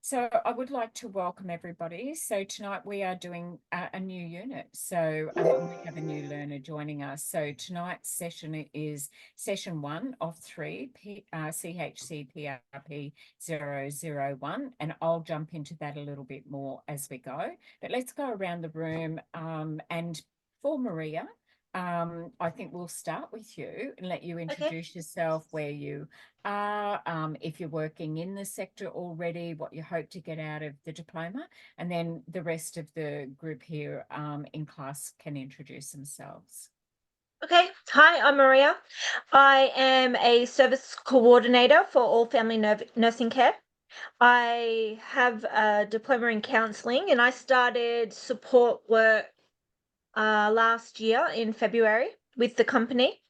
So I would like to welcome everybody. So tonight we are doing a new unit. So we have a new learner joining us. So tonight's session is session 1 of 3, CHCPRP001. And I'll jump into that a little bit more as we go. But let's go around the room. And for Maria, I think we'll start with you and let you introduce yourself, where you are, if you're working in the sector already, what you hope to get out of the diploma, and then the rest of the group here in class can introduce themselves. Okay, hi, I'm Maria. I am a service coordinator for all family nursing care. I have a diploma in counselling and I started support work last year in February with the company,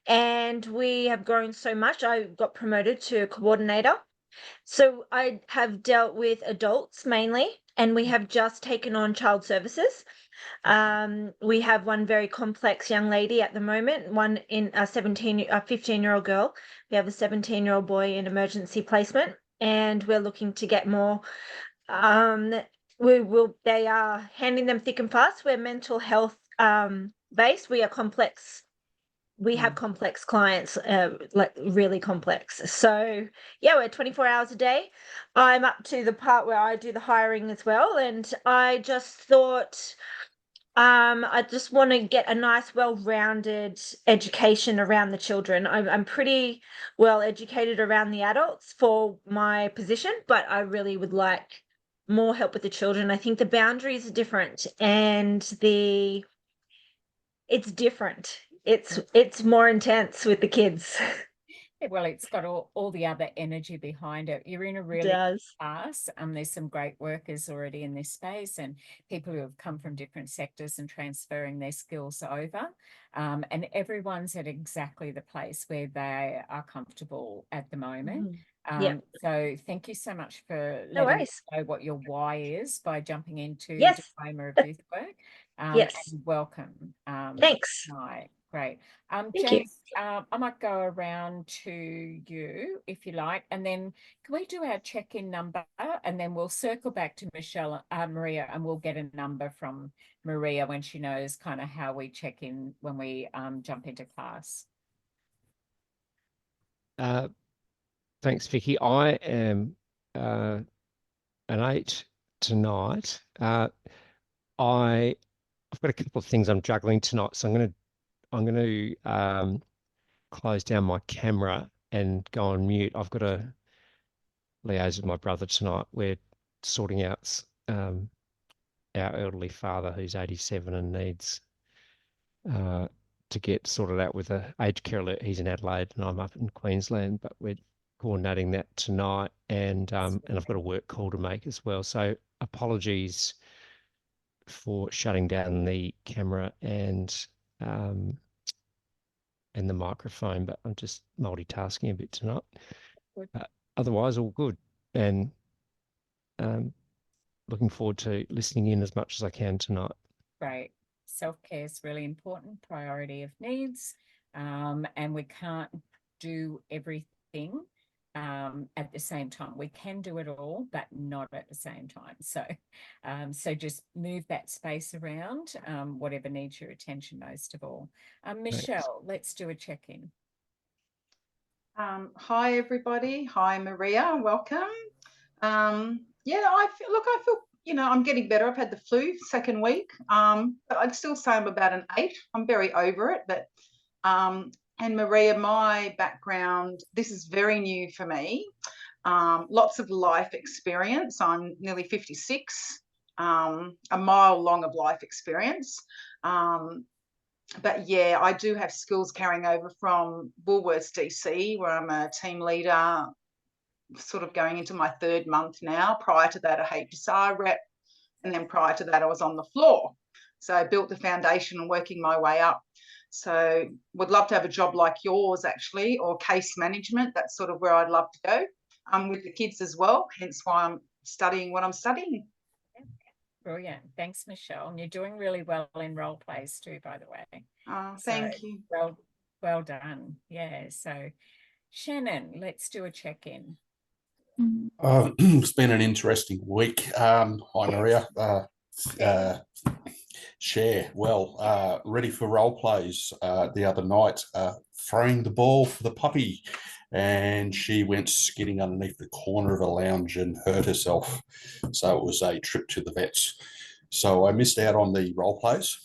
and we have grown so much. I got promoted to coordinator. So I have dealt with adults mainly, and we have just taken on child services. We have one very complex young lady at the moment, one in a 15-year-old girl. We have a 17-year-old boy in emergency placement, and we're looking to get more. They are handing them thick and fast. We're mental health based. We are complex. We have complex clients, like really complex. So yeah, we're 24 hours a day. I'm up to the part where I do the hiring as well. And I just thought, I just want to get a nice, well-rounded education around the children. I'm pretty well educated around the adults for my position, but I really would like more help with the children. I think the boundaries are different, and it's different. It's more intense with the kids. Well, it's got all the other energy behind it. You're in a It really does. class. There's some great workers already in this space and people who have come from different sectors and transferring their skills over. And everyone's at exactly the place where they are comfortable at the moment. Yeah. So thank you so much for No letting us worries. know what your why is by jumping into Yes. Diploma of Youth Work. Yes. And welcome. Thanks. Right, great. Thank you. James, I might go around to you if you like, and then can we do our check-in number, and then we'll circle back to Maria, and we'll get a number from Maria when she knows kind of how we check in when we jump into class. Thanks, Vicky. I am an 8 tonight. I've got a couple of things I'm juggling tonight, so I'm going to close down my camera and go on mute. I've got to liaise with my brother tonight. We're sorting out our elderly father who's 87 and needs to get sorted out with a aged care alert. He's in Adelaide and I'm up in Queensland, but we're coordinating that tonight, and I've got a work call to make as well. So apologies for shutting down the camera and the microphone, but I'm just multitasking a bit tonight. Otherwise, all good, and looking forward to listening in as much as I can tonight. Great. Self-care is really important, priority of needs, and we can't do everything at the same time. We can do it all, but not at the same time. So just move that space around, whatever needs your attention most of all. Michelle, let's do a check-in. Hi, everybody. Hi, Maria. Welcome. Yeah, I feel, I'm getting better. I've had the flu second week, but I'd still say I'm about an 8. I'm very over it, but and Maria, my background, this is very new for me. Lots of life experience. I'm nearly 56, a mile long of life experience. But yeah, I do have skills carrying over from Woolworths DC, where I'm a team leader, sort of going into my 3rd month now. Prior to that, a HSR rep, and then prior to that, I was on the floor. So I built the foundation and working my way up. So would love to have a job like yours, actually, or case management. That's sort of where I'd love to go, with the kids as well, hence why I'm studying what I'm studying. Brilliant. Thanks, Michelle. And you're doing really well in role plays too, by the way. Thank you. Well done. Yeah. So Shannon, let's do a check-in. It's been an interesting week. Hi, Maria. Ready for role plays the other night, throwing the ball for the puppy, and she went skidding underneath the corner of a lounge and hurt herself. So it was a trip to the vets. So I missed out on the role plays.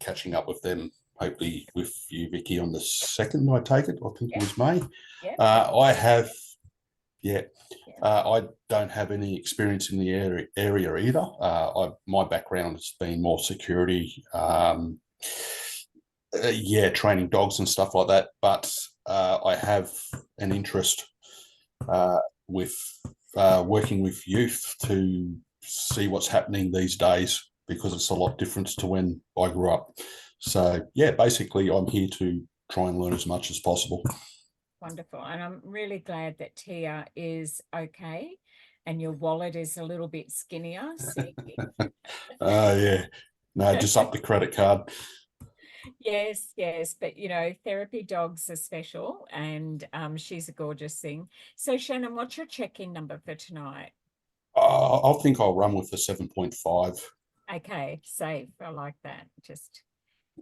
Catching up with them, hopefully with you, Vicky, on the 2nd, I take it. I think it was May. Yeah. I don't have any experience in the area either. My background has been more security, training dogs and stuff like that. But I have an interest with working with youth to see what's happening these days, because it's a lot different to when I grew up. So, yeah, basically I'm here to try and learn as much as possible. Wonderful. And I'm really glad that Tia is okay and your wallet is a little bit skinnier. Yeah. No, just up the credit card. Yes. But, therapy dogs are special, and she's a gorgeous thing. So, Shannon, what's your check-in number for tonight? I think I'll run with the 7.5. Okay, safe. I like that.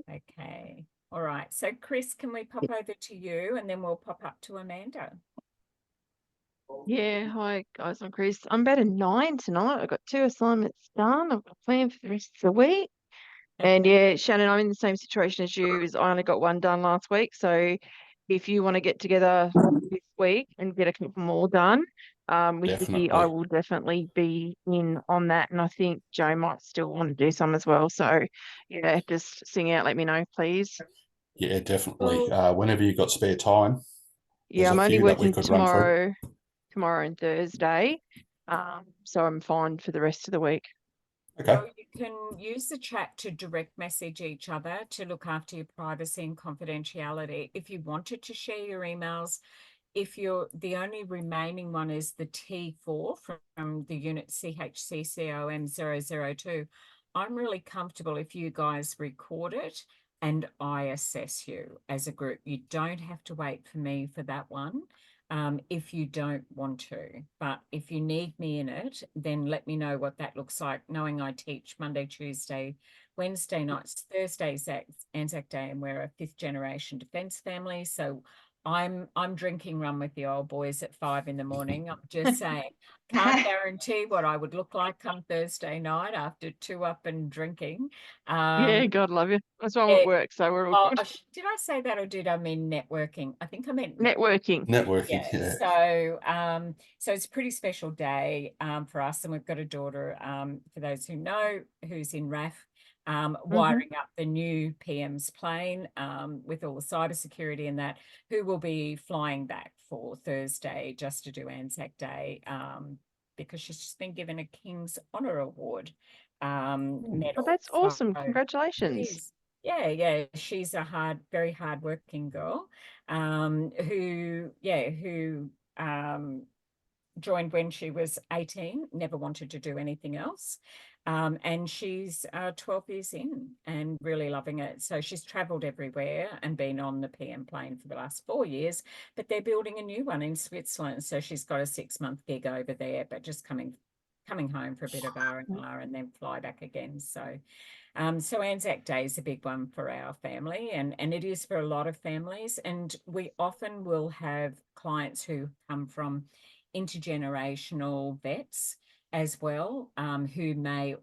Okay. All right. So, Chris, can we pop over to you and then we'll pop up to Amanda? Yeah, hi guys, I'm Chris. I'm about a 9 tonight. I've got 2 assignments done. I've got a plan for the rest of the week. And yeah, Shannon, I'm in the same situation as you, as I only got 1 done last week. So if you want to get together this week and get a couple more done, with Vicky, I will definitely be in on that. And I think Joe might still want to do some as well. So yeah, just sing out, let me know, please. Yeah, definitely. Whenever you've got spare time. Yeah, I'm only working tomorrow and Thursday. So I'm fine for the rest of the week. Okay. Well, you can use the chat to direct message each other to look after your privacy and confidentiality. If you wanted to share your emails, if you're the only remaining one is the T4 from the unit CHCPRP001, I'm really comfortable if you guys record it and I assess you as a group. You don't have to wait for me for that one. If you don't want to, but if you need me in it, then let me know what that looks like, knowing I teach Monday, Tuesday, Wednesday nights, Thursdays, Anzac Day, and we're a 5th generation defence family. So I'm drinking rum with the old boys at 5 in the morning. I'm just saying, can't guarantee what I would look like come Thursday night after 2 up and drinking. Yeah, God love you. That's why I'm at work, so we're all good. Did I say that, or did I mean networking? I think I meant networking. Yeah. So it's a pretty special day for us, and we've got a daughter, for those who know, who's in RAF, wiring up the new PM's plane with all the cybersecurity and that, who will be flying back for Thursday just to do Anzac Day, because she's just been given a King's Honour Award medal. Oh, that's awesome. Congratulations. Yeah. She's a very hard-working girl, who joined when she was 18, never wanted to do anything else. And she's 12 years in and really loving it. So she's traveled everywhere and been on the PM plane for the last 4 years, but they're building a new one in Switzerland. So she's got a 6-month gig over there, but just coming home for a bit of R&R and then fly back again. So Anzac Day is a big one for our family, and it is for a lot of families. And we often will have clients who come from intergenerational vets as well, who may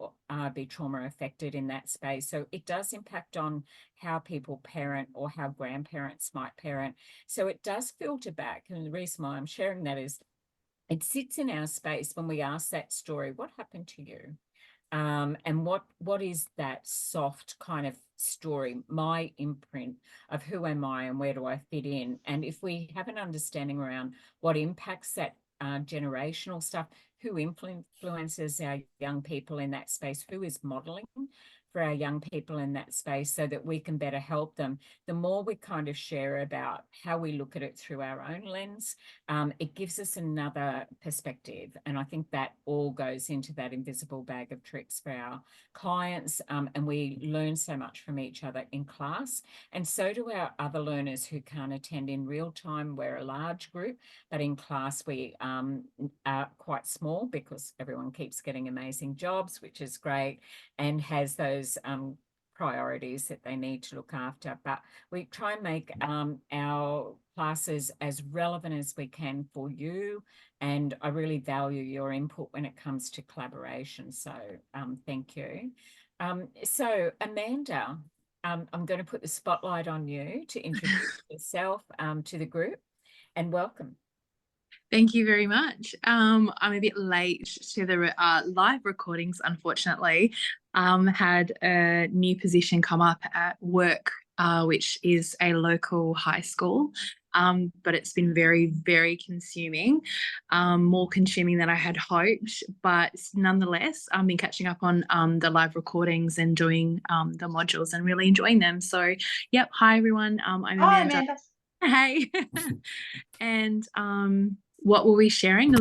be trauma affected in that space. So it does impact on how people parent or how grandparents might parent. So it does filter back. And the reason why I'm sharing that is it sits in our space when we ask that story, what happened to you? And what is that soft kind of story, my imprint of who am I and where do I fit in? And if we have an understanding around what impacts that generational stuff, who influences our young people in that space, who is modeling for our young people in that space so that we can better help them. The more we kind of share about how we look at it through our own lens, it gives us another perspective. And I think that all goes into that invisible bag of tricks for our clients. And we learn so much from each other in class. And so do our other learners who can't attend in real time. We're a large group, but in class we are quite small because everyone keeps getting amazing jobs, which is great, and has those priorities that they need to look after. But we try and make our classes as relevant as we can for you. And I really value your input when it comes to collaboration. So thank you. So Amanda, I'm going to put the spotlight on you to introduce yourself to the group, and welcome. Thank you very much. I'm a bit late to the live recordings, unfortunately. Had a new position come up at work, which is a local high school, but it's been very, very consuming, more consuming than I had hoped. But nonetheless, I've been catching up on the live recordings and doing the modules and really enjoying them. So, yep. Hi, everyone. I'm Amanda. Hey. And what were we sharing?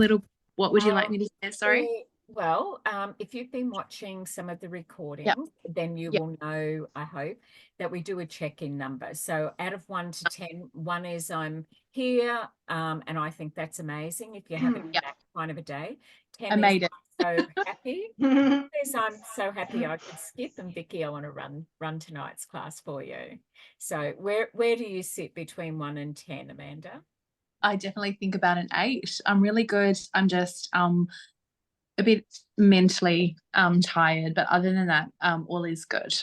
What would you like me to share? Sorry. Well, if you've been watching some of the recordings, then you will know, I hope, that we do a check-in number. So out of 1 to 10, 1 is I'm here, and I think that's amazing. If you're having that kind of a day, 10 I made it. So happy. Yes, I'm so happy I could skip, and Vicky, I want to run tonight's class for you. So where do you sit between 1 and 10, Amanda? I definitely think about an 8. I'm really good. I'm just a bit mentally tired, but other than that, all is good.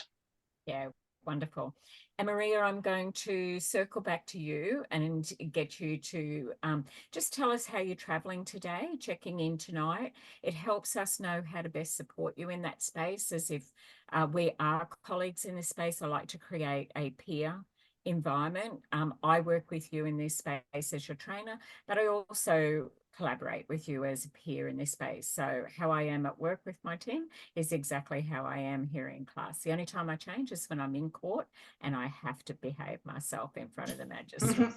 Yeah, wonderful. And Maria, I'm going to circle back to you and get you to just tell us how you're traveling today, checking in tonight. It helps us know how to best support you in that space, as if we are colleagues in this space. I like to create a peer environment. I work with you in this space as your trainer, but I also collaborate with you as a peer in this space. So how I am at work with my team is exactly how I am here in class. The only time I change is when I'm in court and I have to behave myself in front of the magistrate.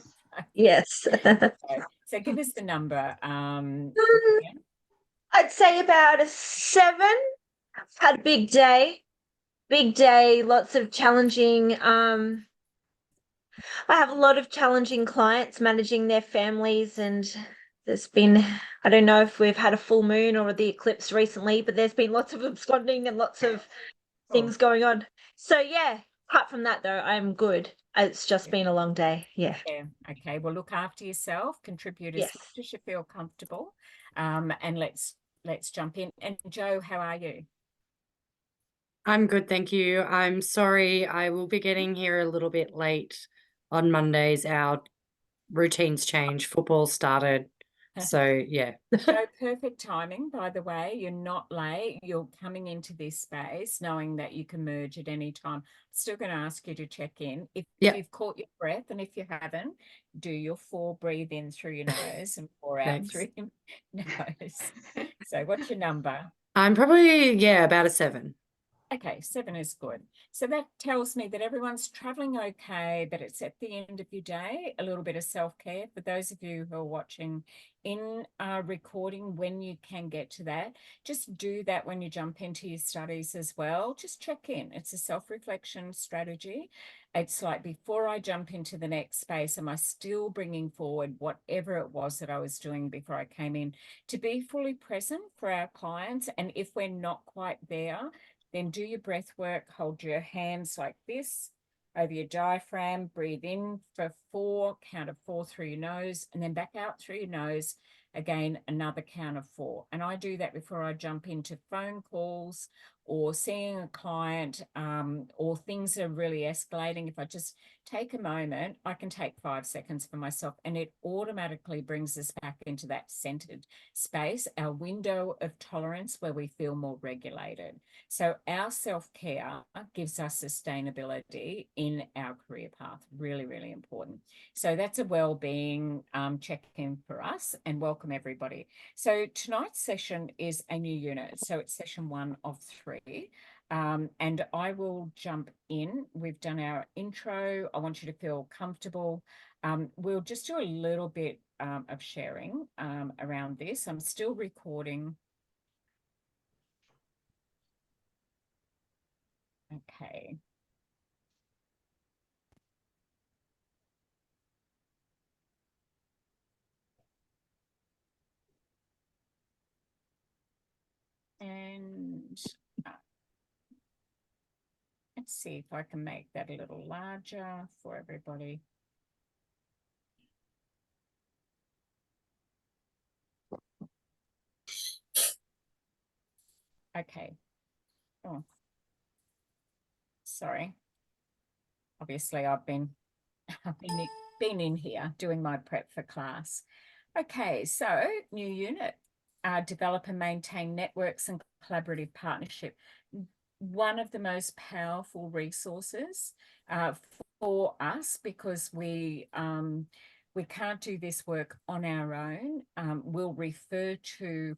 Yes. So give us the number. I'd say about a 7. Had a big day, lots of challenging, I have a lot of challenging clients managing their families, and there's been, I don't know if we've had a full moon or the eclipse recently, but there's been lots of absconding and lots of things going on. So yeah, apart from that though, I'm good. It's just been a long day. Yeah. Okay. Well, look after yourself, contribute as much as you feel comfortable. And let's jump in. And Jo, how are you? I'm good, thank you. I'm sorry I will be getting here a little bit late on Mondays. Our routines change. Football started. So, yeah. So perfect timing, by the way. You're not late. You're coming into this space knowing that you can merge at any time. Still going to ask you to check in. If you've caught your breath, and if you haven't, do your 4 breathe in through your nose and 4 out through your nose. So what's your number? I'm probably, about a 7. Okay, 7 is good. So that tells me that everyone's traveling okay, but it's at the end of your day, a little bit of self-care. For those of you who are watching in recording, when you can get to that, just do that when you jump into your studies as well. Just check in. It's a self-reflection strategy. It's like, before I jump into the next space, am I still bringing forward whatever it was that I was doing before I came in, to be fully present for our clients? And if we're not quite there, then do your breath work. Hold your hands like this over your diaphragm. Breathe in for 4, count of 4 through your nose, and then back out through your nose. Again, another count of 4. And I do that before I jump into phone calls or seeing a client, or things are really escalating. If I just take a moment, I can take 5 seconds for myself, and it automatically brings us back into that centered space, our window of tolerance, where we feel more regulated. So our self-care gives us sustainability in our career path. Really, really important. So that's a well-being check-in for us, and welcome everybody. So tonight's session is a new unit. So it's session 1 of 3. And I will jump in. We've done our intro. I want you to feel comfortable. We'll just do a little bit of sharing around this. I'm still recording. Okay. And let's see if I can make that a little larger for everybody. Okay. Oh, sorry. Obviously, I've been in here doing my prep for class. Okay, so new unit, develop and maintain networks and collaborative partnership. One of the most powerful resources for us, because we can't do this work on our own. We'll refer to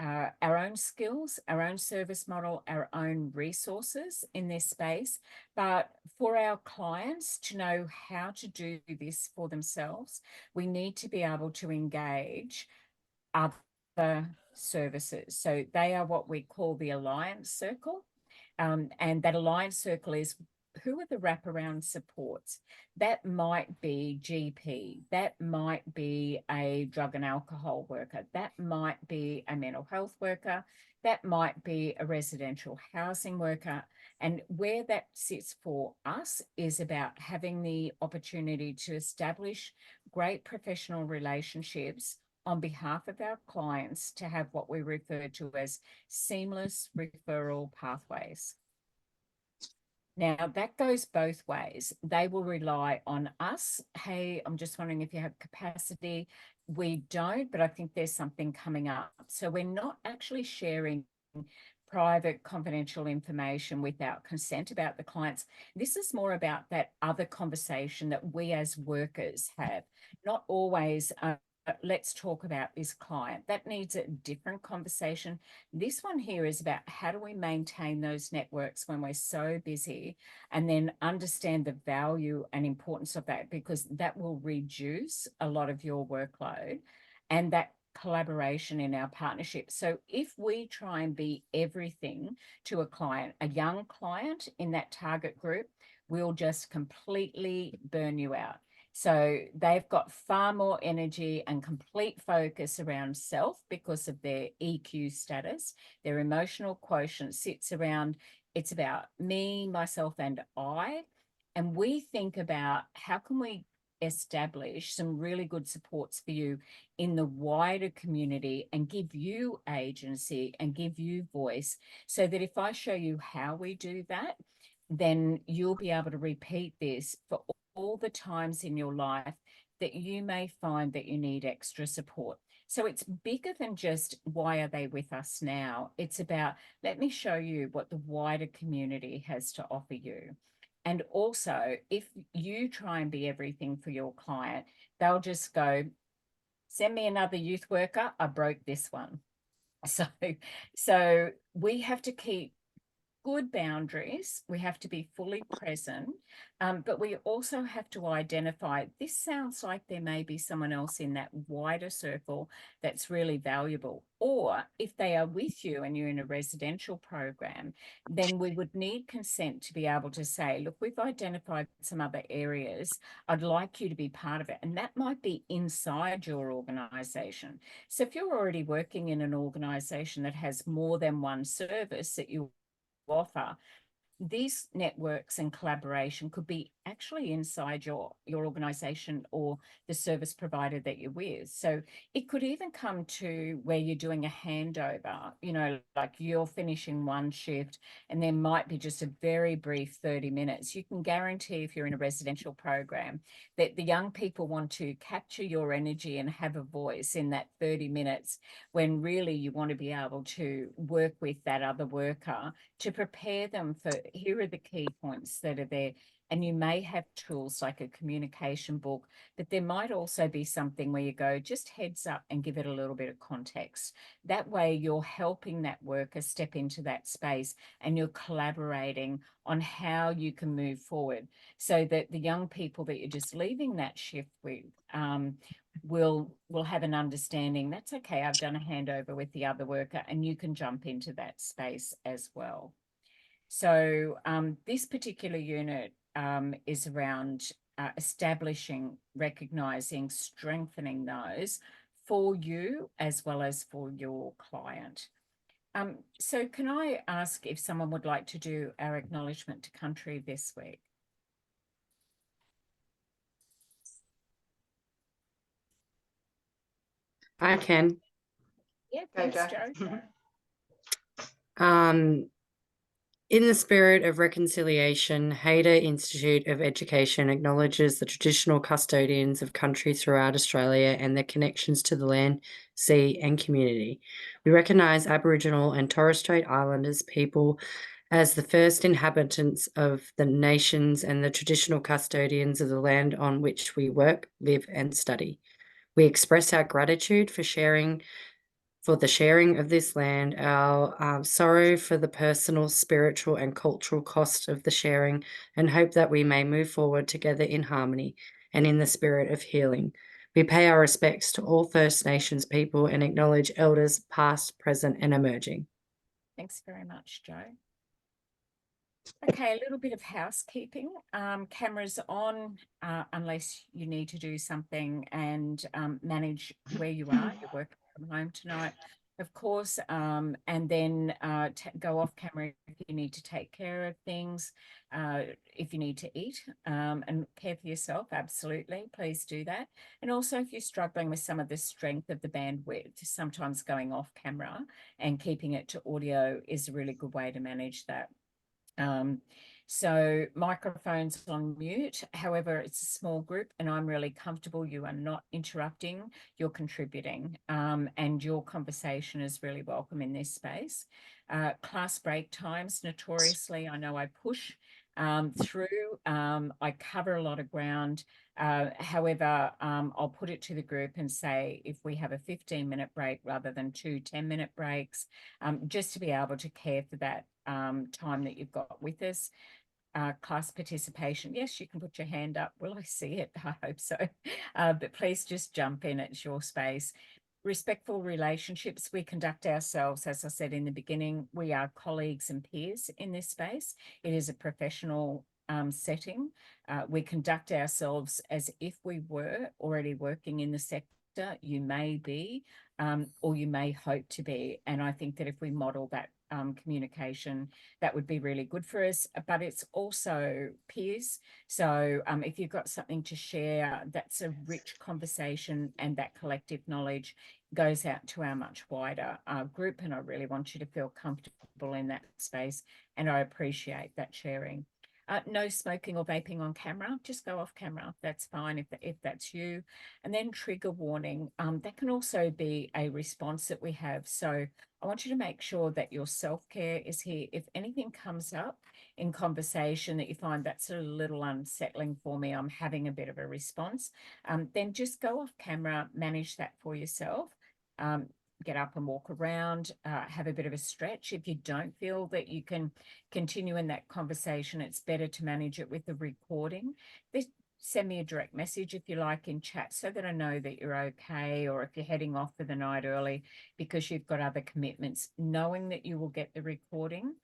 our own skills, our own service model, our own resources in this space. But for our clients to know how to do this for themselves, we need to be able to engage other services. So they are what we call the alliance circle. And that alliance circle is, who are the wraparound supports? That might be GP, that might be a drug and alcohol worker, that might be a mental health worker, that might be a residential housing worker. And where that sits for us is about having the opportunity to establish great professional relationships on behalf of our clients, to have what we refer to as seamless referral pathways. Now, that goes both ways. They will rely on us. Hey, I'm just wondering if you have capacity. We don't, but I think there's something coming up. So we're not actually sharing private, confidential information without consent about the clients. This is more about that other conversation that we as workers have, not always let's talk about this client. That needs a different conversation. This one here is about how do we maintain those networks when we're so busy, and then understand the value and importance of that, because that will reduce a lot of your workload and that collaboration in our partnership. So if we try and be everything to a client, a young client in that target group, we'll just completely burn you out. So they've got far more energy and complete focus around self because of their EQ status. Their emotional quotient sits around, it's about me, myself, and I. And we think about how can we establish some really good supports for you in the wider community and give you agency and give you voice, so that if I show you how we do that, then you'll be able to repeat this for all the times in your life that you may find that you need extra support. So it's bigger than just, why are they with us now? It's about, let me show you what the wider community has to offer you. And also, if you try and be everything for your client, they'll just go, send me another youth worker, I broke this one. So we have to keep good boundaries. We have to be fully present, but we also have to identify, this sounds like there may be someone else in that wider circle that's really valuable. Or if they are with you and you're in a residential program, then we would need consent to be able to say, look, we've identified some other areas. I'd like you to be part of it. And that might be inside your organisation. So if you're already working in an organisation that has more than one service that you offer, these networks and collaboration could be actually inside your organization or the service provider that you're with. So it could even come to where you're doing a handover, you know, like you're finishing one shift and there might be just a very brief 30 minutes. You can guarantee, if you're in a residential program, that the young people want to capture your energy and have a voice in that 30 minutes, when really you want to be able to work with that other worker to prepare them for, here are the key points that are there. And you may have tools like a communication book, but there might also be something where you go, just heads up and give it a little bit of context. That way you're helping that worker step into that space and you're collaborating on how you can move forward so that the young people that you're just leaving that shift with will have an understanding, that's okay, I've done a handover with the other worker and you can jump into that space as well. So this particular unit is around establishing, recognizing, strengthening those for you as well as for your client. So can I ask if someone would like to do our acknowledgement to country this week? I can. Yeah, Go, thanks, Jo. Jo. In the spirit of reconciliation, Hayter Institute of Education acknowledges the traditional custodians of country throughout Australia and their connections to the land, sea, and community. We recognise Aboriginal and Torres Strait Islanders people as the first inhabitants of the nations and the traditional custodians of the land on which we work, live, and study. We express our gratitude for the sharing of this land, our sorrow for the personal, spiritual, and cultural cost of the sharing, and hope that we may move forward together in harmony and in the spirit of healing. We pay our respects to all First Nations people and acknowledge elders past, present, and emerging. Thanks very much, Jo. Okay, a little bit of housekeeping. Cameras on unless you need to do something and manage where you are. You're working from home tonight, of course, and then go off camera if you need to take care of things, if you need to eat and care for yourself, absolutely, please do that. And also if you're struggling with some of the strength of the bandwidth, sometimes going off camera and keeping it to audio is a really good way to manage that. So microphones on mute. However, it's a small group and I'm really comfortable. You are not interrupting, you're contributing, and your conversation is really welcome in this space. Class break times, notoriously, I know I push through. I cover a lot of ground. However, I'll put it to the group and say if we have a 15-minute break rather than 2 10-minute breaks, just to be able to care for that time that you've got with us. Class participation, yes, you can put your hand up. Will I see it? I hope so. But please just jump in, it's your space. Respectful relationships, we conduct ourselves, as I said in the beginning, we are colleagues and peers in this space. It is a professional setting. We conduct ourselves as if we were already working in the sector. You may be, or you may hope to be. And I think that if we model that communication, that would be really good for us. But it's also peers. So if you've got something to share, that's a rich conversation, and that collective knowledge goes out to our much wider group. And I really want you to feel comfortable in that space. And I appreciate that sharing. No smoking or vaping on camera, just go off camera. That's fine if that's you. And then trigger warning, that can also be a response that we have. So I want you to make sure that your self-care is here. If anything comes up in conversation that you find that's a little unsettling for me, I'm having a bit of a response, then just go off camera, manage that for yourself. Get up and walk around, have a bit of a stretch. If you don't feel that you can continue in that conversation, it's better to manage it with a recording. Send me a direct message if you like in chat so that I know that you're okay, or if you're heading off for the night early because you've got other commitments, knowing that you will get the recording.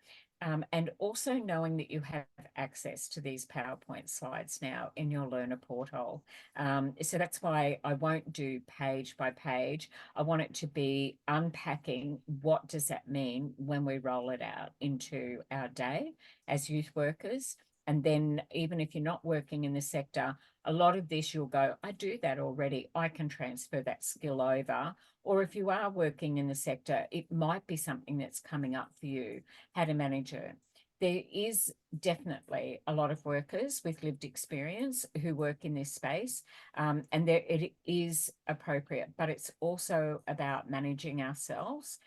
And also knowing that you have access to these PowerPoint slides now in your learner portal. So that's why I won't do page by page. I want it to be unpacking what does that mean when we roll it out into our day as youth workers. And then even if you're not working in the sector, a lot of this you'll go, I do that already. I can transfer that skill over. Or if you are working in the sector, it might be something that's coming up for you, how to manage there is definitely a lot of workers with lived experience who work in this space, and it is appropriate, but it's also about managing ourselves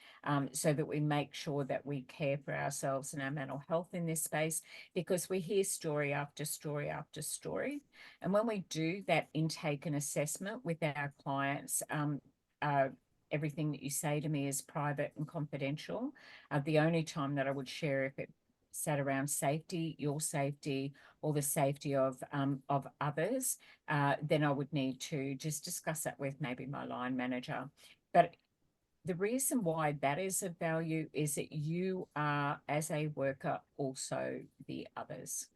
so that we make sure that we care for ourselves and our mental health in this space, because we hear story after story after story. And when we do that intake and assessment with our clients, everything that you say to me is private and confidential. The only time that I would share if it sat around safety, your safety, or the safety of others, then I would need to just discuss that with maybe my line manager. But the reason why that is of value is that you are, as a worker, also the others.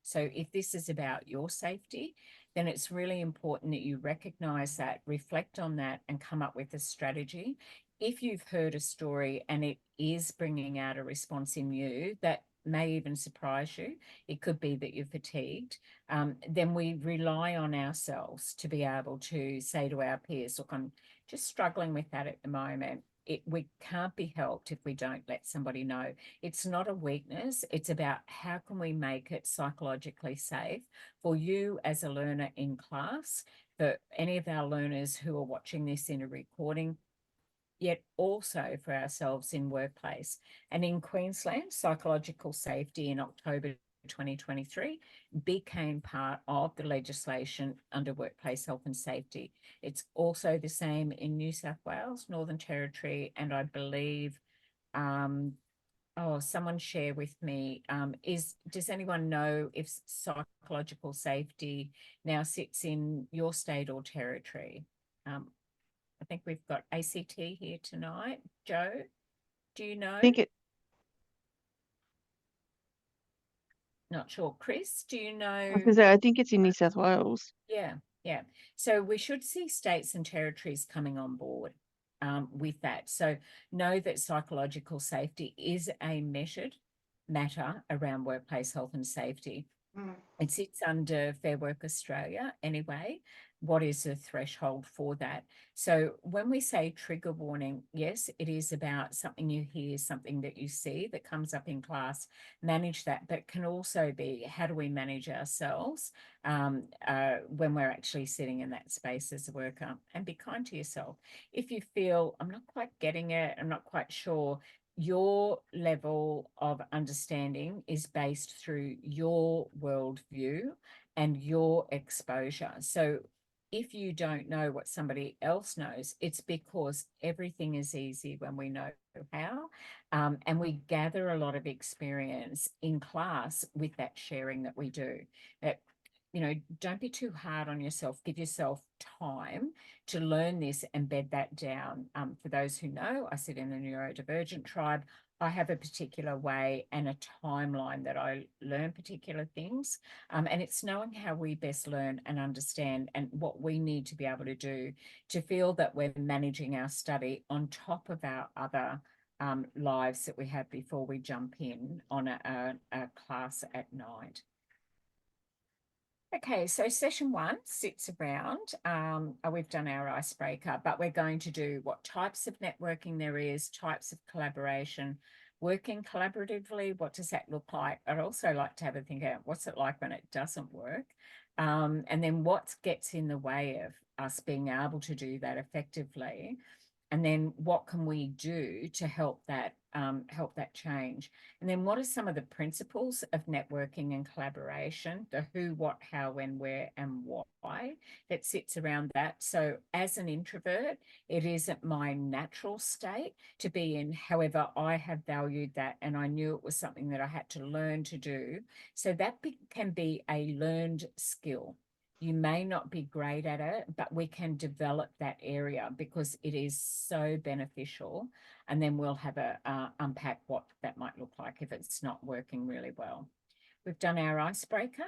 So if this is about your safety, then it's really important that you recognize that, reflect on that, and come up with a strategy. If you've heard a story and it is bringing out a response in you that may even surprise you, it could be that you're fatigued, then we rely on ourselves to be able to say to our peers, look, I'm just struggling with that at the moment. We can't be helped if we don't let somebody know. It's not a weakness. It's about how can we make it psychologically safe for you as a learner in class, for any of our learners who are watching this in a recording, yet also for ourselves in workplace. And in Queensland, psychological safety in October 2023 became part of the legislation under workplace health and safety. It's also the same in New South Wales, Northern Territory, and I believe, someone share with me, does anyone know if psychological safety now sits in your state or territory? I think we've got ACT here tonight. Joe, do you know? I think it. Not sure. Chris, do you know? I was gonna say, I think it's in New South Wales. Yeah. So we should see states and territories coming on board with that. So know that psychological safety is a measured matter around workplace health and safety. It sits under Fair Work Australia anyway. What is the threshold for that? So when we say trigger warning, yes, it is about something you hear, something that you see that comes up in class, manage that, but it can also be how do we manage ourselves when we're actually sitting in that space as a worker, and be kind to yourself. If you feel, I'm not quite getting it, I'm not quite sure, your level of understanding is based through your worldview and your exposure. So if you don't know what somebody else knows, it's because everything is easy when we know how. And we gather a lot of experience in class with that sharing that we do. That, don't be too hard on yourself. Give yourself time to learn this and bed that down. For those who know, I sit in the neurodivergent tribe. I have a particular way and a timeline that I learn particular things. And it's knowing how we best learn and understand and what we need to be able to do to feel that we're managing our study on top of our other lives that we have before we jump in on a class at night. Okay, so session 1 sits around, we've done our icebreaker, but we're going to do what types of networking there is, types of collaboration, working collaboratively, what does that look like? I'd also like to have a think about what's it like when it doesn't work, and then what gets in the way of us being able to do that effectively, and then what can we do to help that change? And then what are some of the principles of networking and collaboration, the who, what, how, when, where, and why that sits around that. So as an introvert, it isn't my natural state to be in. However, I have valued that and I knew it was something that I had to learn to do. So that can be a learned skill. You may not be great at it, but we can develop that area because it is so beneficial. And then we'll have unpack what that might look like if it's not working really well. We've done our icebreaker.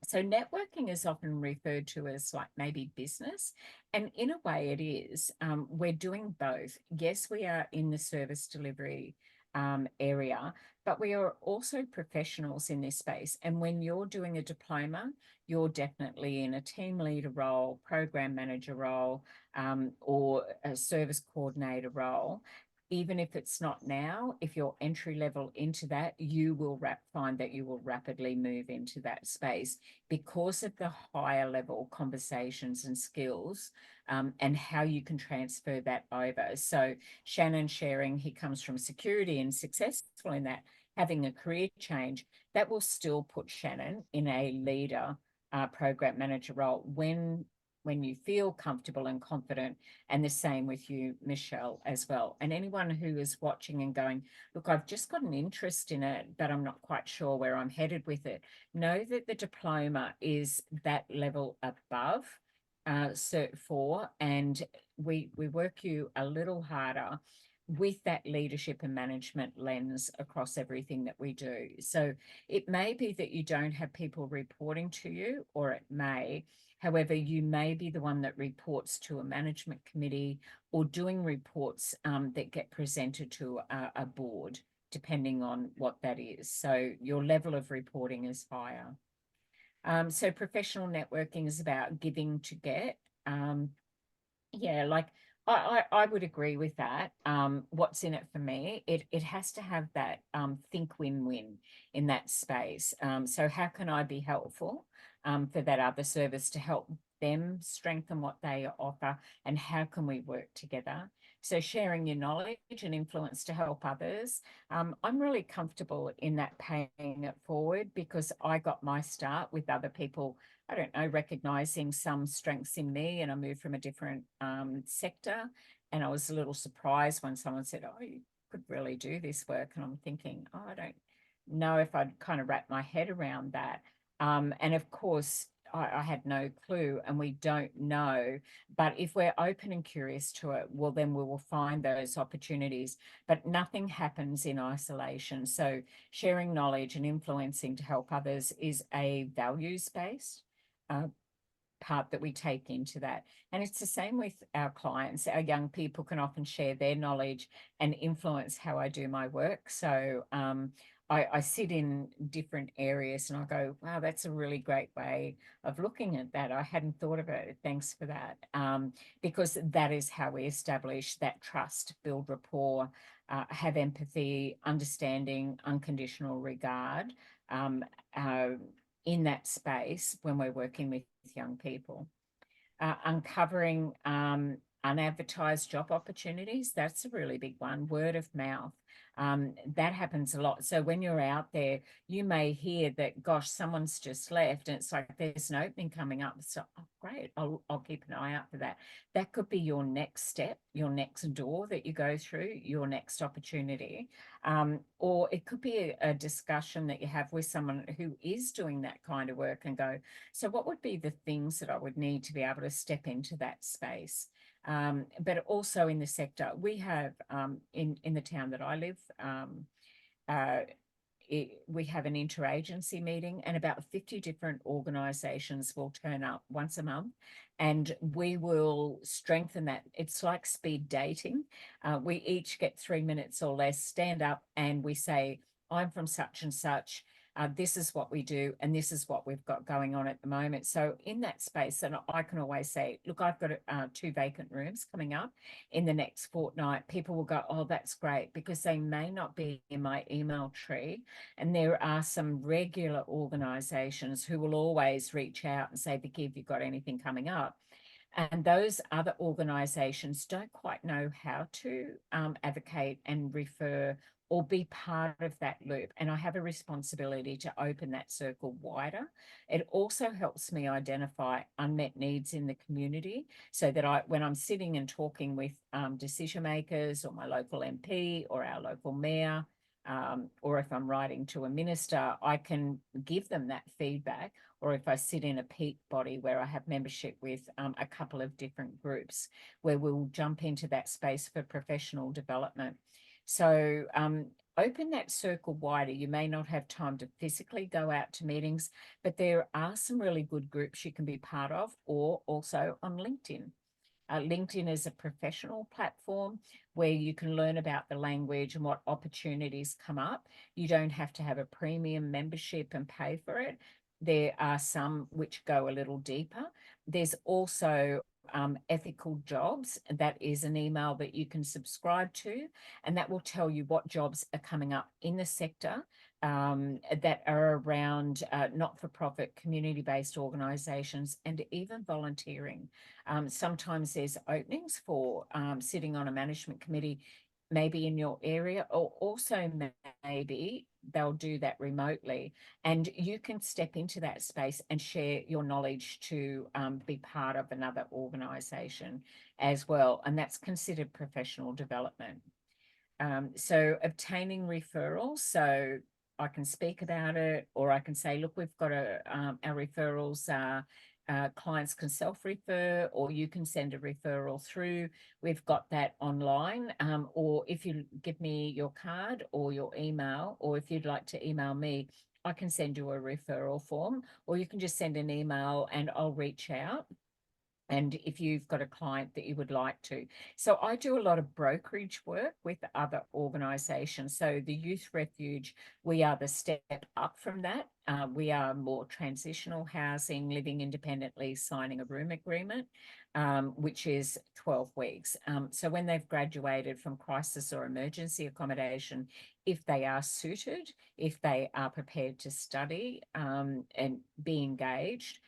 So networking is often referred to as like maybe business. And in a way it is. We're doing both. Yes, we are in the service delivery area, but we are also professionals in this space. And when you're doing a diploma, you're definitely in a team leader role, program manager role, or a service coordinator role. even if it's not now, if you're entry level into that, you will find that you will rapidly move into that space because of the higher level conversations and skills, and how you can transfer that over. So Shannon sharing, he comes from security and successful in that, having a career change, that will still put Shannon in a leader, program manager role when you feel comfortable and confident, and the same with you, Michelle, as well. And anyone who is watching and going, look, I've just got an interest in it, but I'm not quite sure where I'm headed with it. Know that the diploma is that level above Cert 4, and we work you a little harder with that leadership and management lens across everything that we do. So it may be that you don't have people reporting to you, or it may. However, you may be the one that reports to a management committee or doing reports that get presented to a board, depending on what that is. So your level of reporting is higher. So professional networking is about giving to get. Yeah, like I would agree with that. What's in it for me? It has to have that think win-win in that space. So how can I be helpful for that other service to help them strengthen what they offer, and how can we work together? So sharing your knowledge and influence to help others. I'm really comfortable in that paying it forward, because I got my start with other people, I don't know, recognizing some strengths in me, and I moved from a different sector. And I was a little surprised when someone said, oh, you could really do this work. And I'm thinking, oh, I don't know if I'd kind of wrap my head around that. And of course, I had no clue, and we don't know. But if we're open and curious to it, well, then we will find those opportunities. But nothing happens in isolation. So sharing knowledge and influencing to help others is a values-based part that we take into that. And it's the same with our clients. Our young people can often share their knowledge and influence how I do my work. So I sit in different areas and I go, wow, that's a really great way of looking at that. I hadn't thought of it. Thanks for that. Because that is how we establish that trust, build rapport, have empathy, understanding, unconditional regard in that space when we're working with young people. Uncovering unadvertised job opportunities, that's a really big one. Word of mouth, that happens a lot. So when you're out there, you may hear that, gosh, someone's just left, and it's like there's an opening coming up. So, oh, great, I'll keep an eye out for that. That could be your next step, your next door that you go through, your next opportunity. Or it could be a discussion that you have with someone who is doing that kind of work, and go, so what would be the things that I would need to be able to step into that space? But also in the sector, we have in the town that I live, we have an interagency meeting, and about 50 different organisations will turn up once a month, and we will strengthen that. It's like speed dating. We each get 3 minutes or less, stand up, and we say, I'm from such and such. This is what we do, and this is what we've got going on at the moment. So in that space, and I can always say, look, I've got 2 vacant rooms coming up in the next fortnight. People will go, oh, that's great, because they may not be in my email tree. And there are some regular organisations who will always reach out and say, Vicky, have you got anything coming up? And those other organisations don't quite know how to advocate and refer or be part of that loop. And I have a responsibility to open that circle wider. It also helps me identify unmet needs in the community, so that when I'm sitting and talking with decision makers, or my local MP, or our local mayor, or if I'm writing to a minister, I can give them that feedback. Or if I sit in a peak body where I have membership with a couple of different groups, where we'll jump into that space for professional development. So open that circle wider. You may not have time to physically go out to meetings, but there are some really good groups you can be part of, or also on LinkedIn. LinkedIn is a professional platform where you can learn about the language and what opportunities come up. You don't have to have a premium membership and pay for it. There are some which go a little deeper. There's also ethical jobs. That is an email that you can subscribe to, and that will tell you what jobs are coming up in the sector that are around not-for-profit, community-based organisations, and even volunteering. Sometimes there's openings for sitting on a management committee, maybe in your area, or also maybe they'll do that remotely, and you can step into that space and share your knowledge to be part of another organisation as well, and that's considered professional development. So obtaining referrals, so I can speak about it, or I can say, look, we've got our referrals, clients can self-refer, or you can send a referral through. We've got that online, or if you give me your card or your email, or if you'd like to email me, I can send you a referral form, or you can just send an email and I'll reach out. And if you've got a client that you would like to. So I do a lot of brokerage work with other organisations. So the Youth Refuge, we are the step up from that. We are more transitional housing, living independently, signing a room agreement, which is 12 weeks. So when they've graduated from crisis or emergency accommodation, if they are suited, if they are prepared to study and be engaged,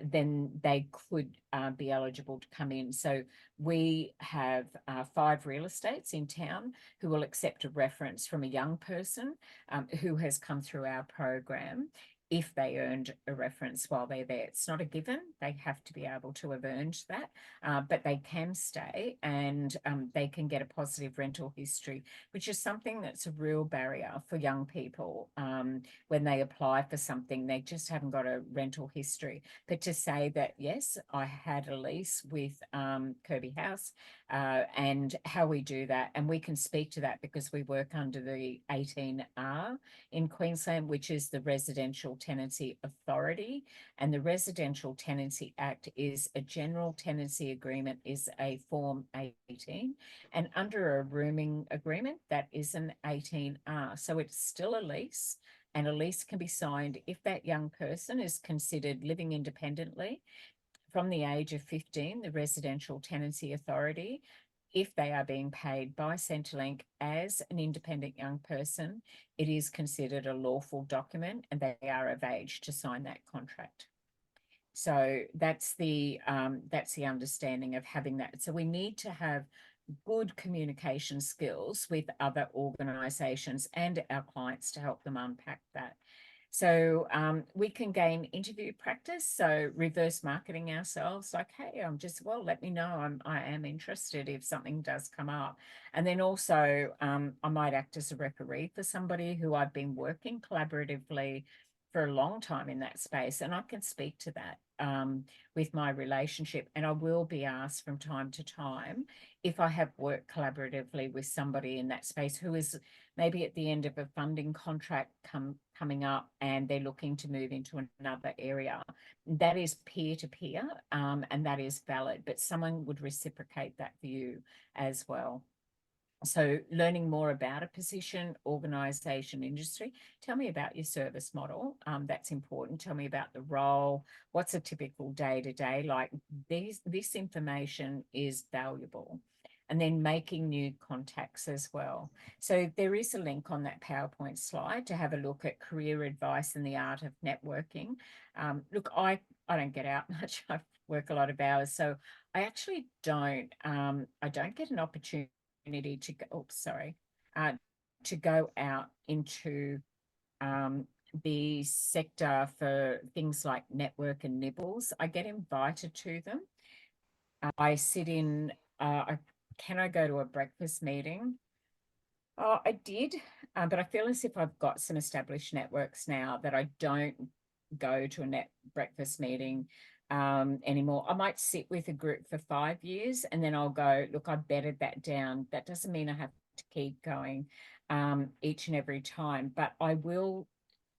then they could be eligible to come in. So we have 5 real estates in town who will accept a reference from a young person who has come through our program if they earned a reference while they're there. It's not a given. They have to be able to have earned that, but they can stay and they can get a positive rental history, which is something that's a real barrier for young people. When they apply for something, they just haven't got a rental history. But to say that, yes, I had a lease with Kirby House, and how we do that, and we can speak to that because we work under the 18R in Queensland, which is the Residential Tenancy Authority, and the Residential Tenancy Act is a general tenancy agreement, is a Form 18, and under a rooming agreement, that is an 18R. So it's still a lease, and a lease can be signed if that young person is considered living independently from the age of 15, the Residential Tenancy Authority, if they are being paid by Centrelink as an independent young person, it is considered a lawful document and they are of age to sign that contract. So that's the understanding of having that. So we need to have good communication skills with other organisations and our clients to help them unpack that. So we can gain interview practice, so reverse marketing ourselves, like, hey, let me know, I am interested if something does come up. And then also I might act as a referee for somebody who I've been working collaboratively for a long time in that space, and I can speak to that with my relationship, and I will be asked from time to time if I have worked collaboratively with somebody in that space who is maybe at the end of a funding contract coming up and they're looking to move into another area. That is peer-to-peer, and that is valid, but someone would reciprocate that for you as well. So learning more about a position, organisation, industry. Tell me about your service model. That's important. Tell me about the role. What's a typical day-to-day? Like this information is valuable. And then making new contacts as well. So there is a link on that PowerPoint slide to have a look at career advice and the art of networking. Look, I don't get out much. I work a lot of hours, so I actually don't. I don't get an opportunity to go. To go out into the sector for things like network and nibbles. I get invited to them. I sit in. Can I go to a breakfast meeting? Oh, I did, but I feel as if I've got some established networks now that I don't go to a breakfast meeting anymore. I might sit with a group for 5 years and then I'll go, look, I bedded that down. That doesn't mean I have to keep going each and every time, but I will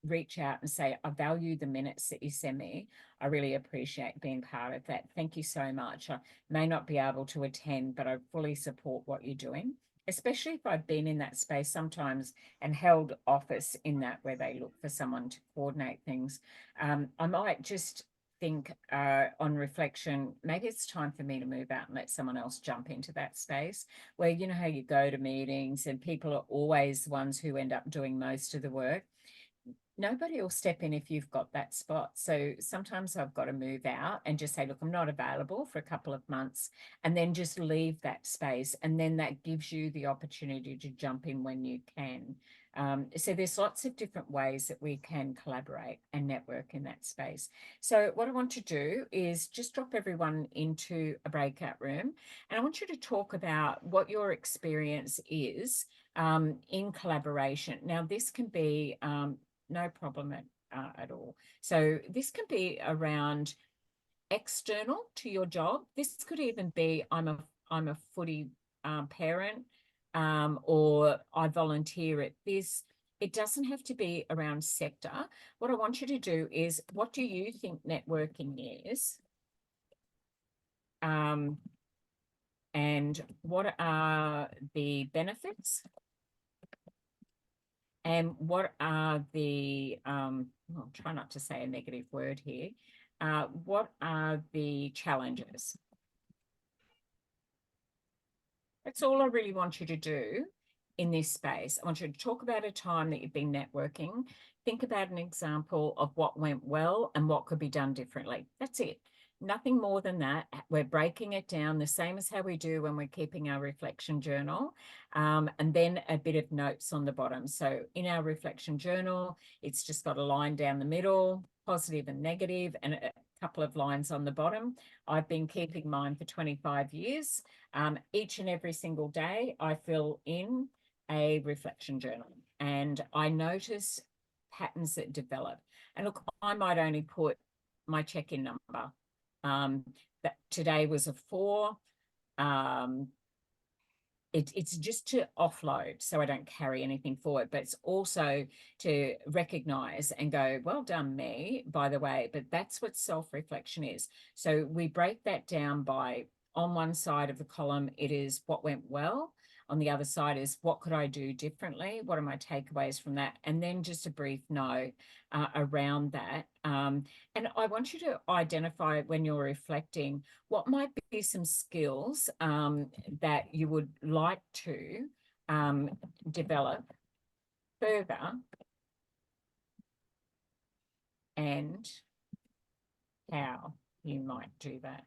reach out and say, I value the minutes that you send me. I really appreciate being part of that. Thank you so much. I may not be able to attend, but I fully support what you're doing, especially if I've been in that space sometimes and held office in that where they look for someone to coordinate things. I might just think on reflection, maybe it's time for me to move out and let someone else jump into that space where, you know, how you go to meetings and people are always the ones who end up doing most of the work. Nobody will step in if you've got that spot. So sometimes I've got to move out and just say, look, I'm not available for a couple of months, and then just leave that space. And then that gives you the opportunity to jump in when you can. So there's lots of different ways that we can collaborate and network in that space. So what I want to do is just drop everyone into a breakout room, and I want you to talk about what your experience is in collaboration. Now, this can be no problem at all. So this can be around external to your job. This could even be I'm a footy parent, or I volunteer at this. It doesn't have to be around sector. What I want you to do is, what do you think networking is? And what are the benefits? And what are the, I'll try not to say a negative word here. What are the challenges? That's all I really want you to do in this space. I want you to talk about a time that you've been networking. Think about an example of what went well and what could be done differently. That's it. Nothing more than that. We're breaking it down the same as how we do when we're keeping our reflection journal, and then a bit of notes on the bottom. So in our reflection journal, it's just got a line down the middle, positive and negative, and a couple of lines on the bottom. I've been keeping mine for 25 years. Each and every single day, I fill in a reflection journal and I notice patterns that develop. And look, I might only put my check-in number. That today was a 4. It's just to offload so I don't carry anything forward, but it's also to recognize and go, well done me, by the way. But that's what self-reflection is. So we break that down by, on one side of the column, it is what went well. On the other side is what could I do differently? What are my takeaways from that? And then just a brief note around that. And I want you to identify, when you're reflecting, what might be some skills that you would like to develop further, and how you might do that.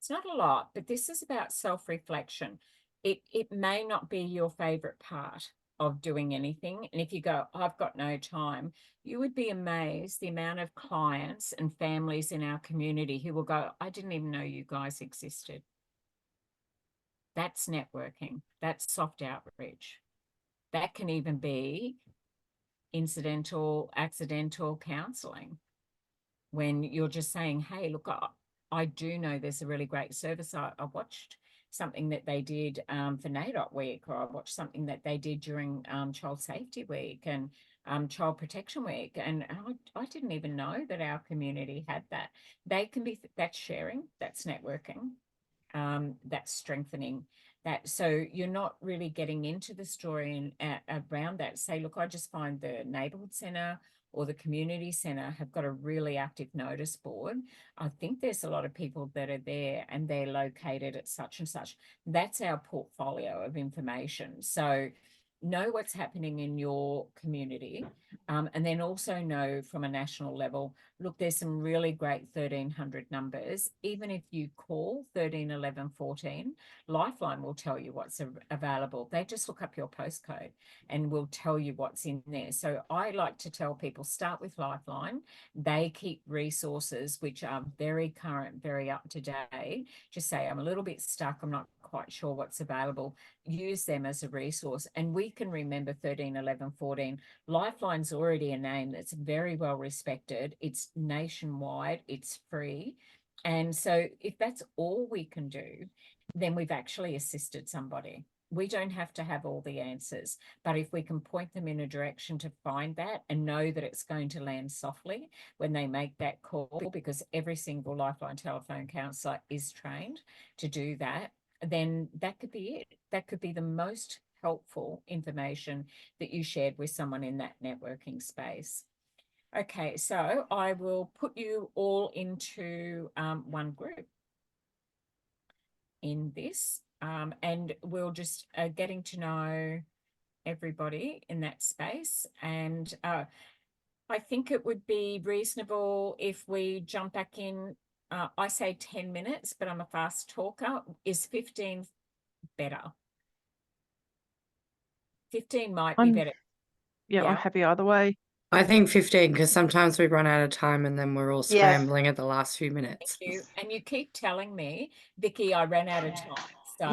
It's not a lot, but this is about self-reflection. It may not be your favorite part of doing anything. And if you go, I've got no time, you would be amazed the amount of clients and families in our community who will go, I didn't even know you guys existed. That's networking. That's soft outreach. That can even be incidental, accidental counseling, when you're just saying, hey, look, I do know there's a really great service. I watched something that they did for NAIDOC week, or I watched something that they did during Child Safety Week and Child Protection Week. And I didn't even know that our community had that. They can be, that's sharing, that's networking, that's strengthening that. So you're not really getting into the story and around that. Say, look, I just find the neighbourhood centre or the community centre have got a really active notice board. I think there's a lot of people that are there and they're located at such and such. That's our portfolio of information. So know what's happening in your community, and then also know from a national level, look, there's some really great 1300 numbers. Even if you call 13 11 14, Lifeline will tell you what's available. They just look up your postcode and will tell you what's in there. So I like to tell people, start with Lifeline. They keep resources which are very current, very up to date. Just say, I'm a little bit stuck, I'm not quite sure what's available. Use them as a resource, and we can remember 13 11 14. Lifeline's already a name that's very well respected. It's nationwide, it's free. And so if that's all we can do, then we've actually assisted somebody. We don't have to have all the answers, but if we can point them in a direction to find that and know that it's going to land softly when they make that call, because every single Lifeline telephone counsellor is trained to do that, then that could be it. That could be the most helpful information that you shared with someone in that networking space. Okay, so I will put you all into one group in this, and we'll just getting to know everybody in that space. And I think it would be reasonable if we jump back in. I say 10 minutes, but I'm a fast talker. Is 15 better? 15 might be better. Yeah, I'm Yeah. happy either way. I think 15, because sometimes we run out of time and then we're all Yeah. scrambling at the last few minutes. Thank you. And you keep telling me, Vicky, I ran out of time. So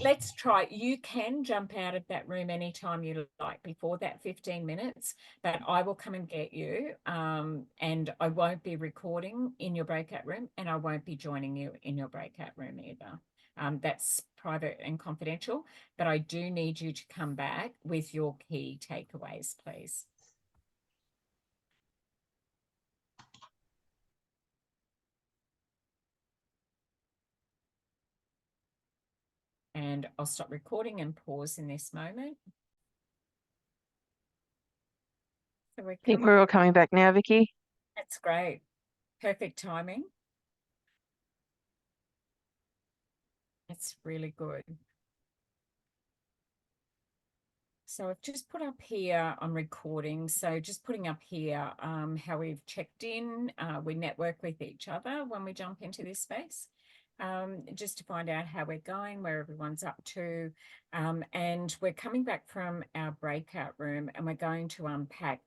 let's try. You can jump out of that room anytime you like before that 15 minutes, but I will come and get you. And I won't be recording in your breakout room, and I won't be joining you in your breakout room either. That's private and confidential, but I do need you to come back with your key takeaways, please. And I'll stop recording and pause in this moment. So I think we're all coming back now, Vicky. That's great. Perfect timing. That's really good. So I've just put up here on recording. So just putting up here how we've checked in. We network with each other when we jump into this space, just to find out how we're going, where everyone's up to. And we're coming back from our breakout room, and we're going to unpack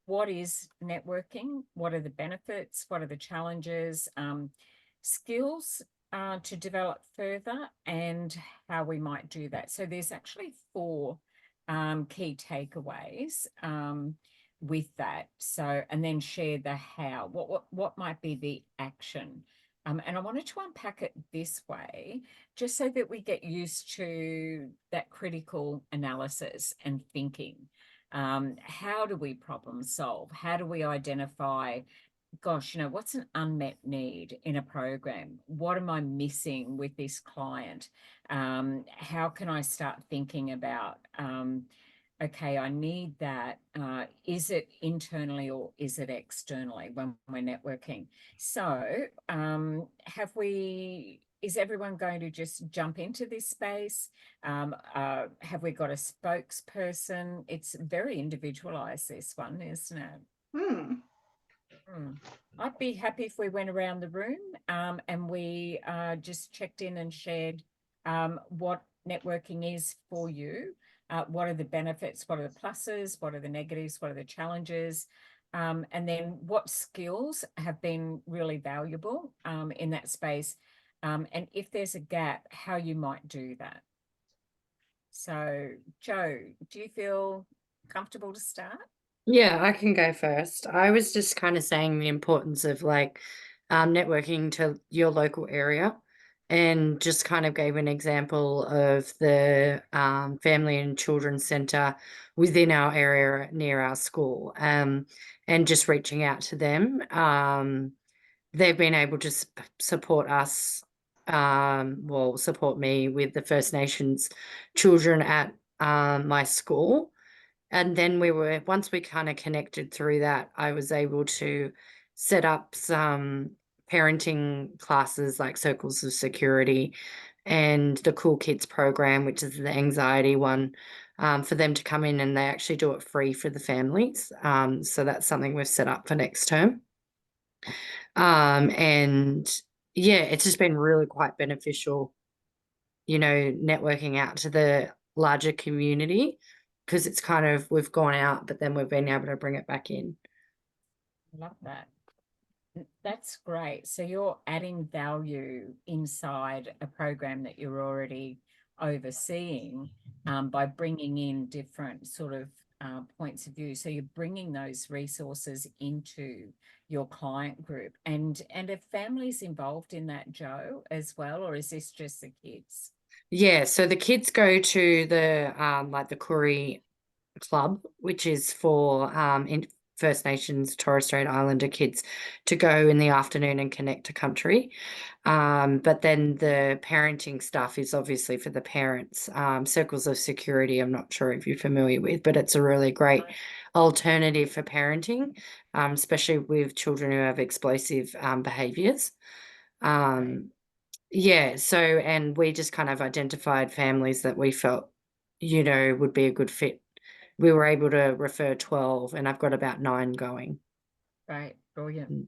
what is networking, what are the benefits, what are the challenges, skills to develop further, and how we might do that. So there's actually 4 key takeaways with that. So, and then share the how, what might be the action. And I wanted to unpack it this way, just so that we get used to that critical analysis and thinking. How do we problem solve? How do we identify, gosh, what's an unmet need in a program? What am I missing with this client? How can I start thinking about, okay, I need that. Is it internally or is it externally when we're networking? So is everyone going to just jump into this space? Have we got a spokesperson? It's very individualized, this one, isn't it? I'd be happy if we went around the room and we just checked in and shared what networking is for you. What are the benefits? What are the pluses? What are the negatives? What are the challenges? And then what skills have been really valuable in that space? And if there's a gap, how you might do that. So, Jo, do you feel comfortable to start? Yeah, I can go first. I was just kind of saying the importance of networking to your local area, and just kind of gave an example of the Family and Children's Centre within our area near our school, and just reaching out to them. They've been able to support us, support me with the First Nations children at my school. And then once we kind of connected through that, I was able to set up some parenting classes like Circles of Security and the Cool Kids program, which is the anxiety one, for them to come in, and they actually do it free for the families. So that's something we've set up for next term. And yeah, it's just been really quite beneficial, networking out to the larger community, because it's kind of, we've gone out, but then we've been able to bring it back in. Love that. That's great. So you're adding value inside a program that you're already overseeing by bringing in different sort of points of view. So you're bringing those resources into your client group. And are families involved in that, Jo, as well, or is this just the kids? Yeah, so the kids go to the the Koori Club, which is for First Nations, Torres Strait Islander kids to go in the afternoon and connect to country. But then the parenting stuff is obviously for the parents. Circles of Security, I'm not sure if you're familiar with, but it's a really great alternative for parenting, especially with children who have explosive behaviours. Yeah, so, and we just kind of identified families that we felt, you know, would be a good fit. We were able to refer 12, and I've got about 9 going. Right, brilliant. Mm.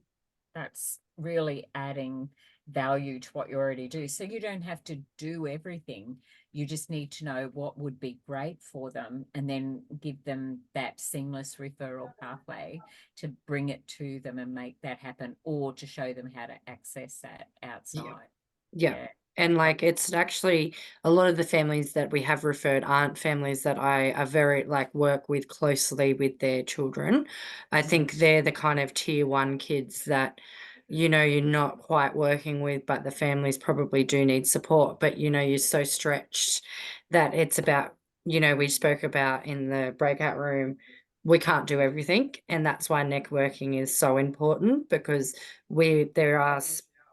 That's really adding value to what you already do. So you don't have to do everything. You just need to know what would be great for them and then give them that seamless referral pathway to bring it to them and make that happen, or to show them how to access that outside. Yeah. And like, it's actually a lot of the families that we have referred aren't families that I are very like work with closely with their children. I think they're the kind of tier 1 kids that, you know, you're not quite working with, but the families probably do need support. But, you know, you're so stretched that it's about, you know, we spoke about in the breakout room, we can't do everything. And that's why networking is so important, because there are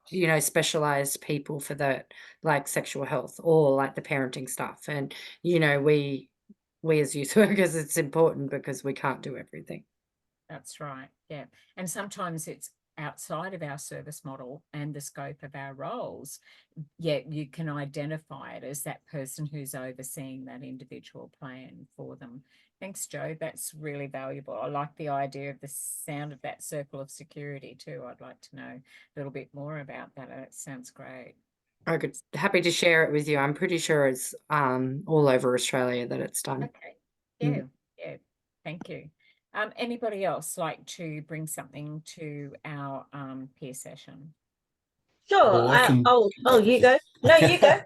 you know, specialized people for the like sexual health or like the parenting stuff. And, you know, we as youth workers, it's important because we can't do everything. That's right. Yeah. And sometimes it's outside of our service model and the scope of our roles, yet you can identify it as that person who's overseeing that individual plan for them. Thanks, Joe. That's really valuable. I like the idea of the sound of that circle of security too. I'd like to know a little bit more about that. It sounds great. Happy to share it with you. I'm pretty sure it's all over Australia that it's done. Okay. Yeah. Yeah. Thank you. Anybody else like to bring something to our peer session? Sure. Well, I can. You go. No, you go.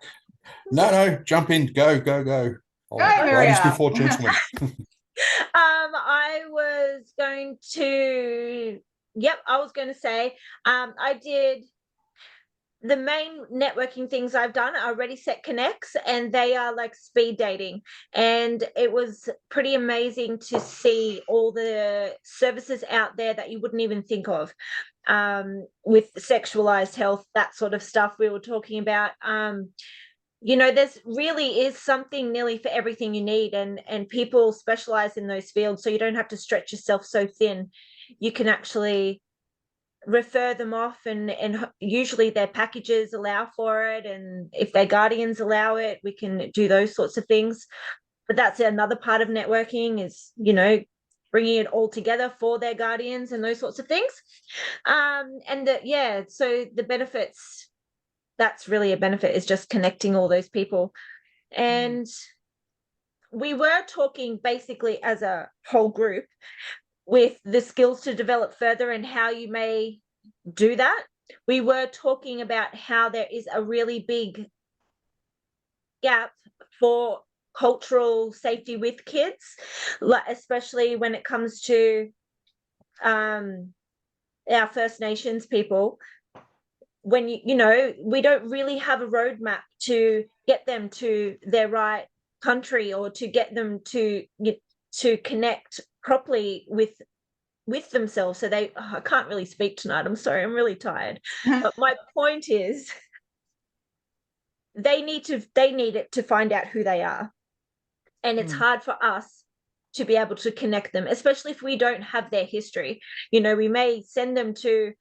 No, jump in. Go. Ladies Maria. before gentlemen. I was going to say, I did the main networking things I've done are Ready Set Connects, and they are like speed dating. And it was pretty amazing to see all the services out there that you wouldn't even think of, with sexualized health, that sort of stuff we were talking about. You know, there's really is something nearly for everything you need, and people specialize in those fields, so you don't have to stretch yourself so thin. You can actually refer them off, and usually their packages allow for it, and if their guardians allow it, we can do those sorts of things. But that's another part of networking, is, you know, bringing it all together for their guardians and those sorts of things. So the benefits, that's really a benefit, is just connecting all those people. And we were talking basically as a whole group with the skills to develop further and how you may do that. We were talking about how there is a really big gap for cultural safety with kids, especially when it comes to our First Nations people. When you know, we don't really have a roadmap to get them to their right country, or to get them to connect properly with themselves. So I can't really speak tonight. I'm sorry, I'm really tired. But my point is, they need it to find out who they are. And it's hard for us to be able to connect them, especially if we don't have their history. You know, we may send them to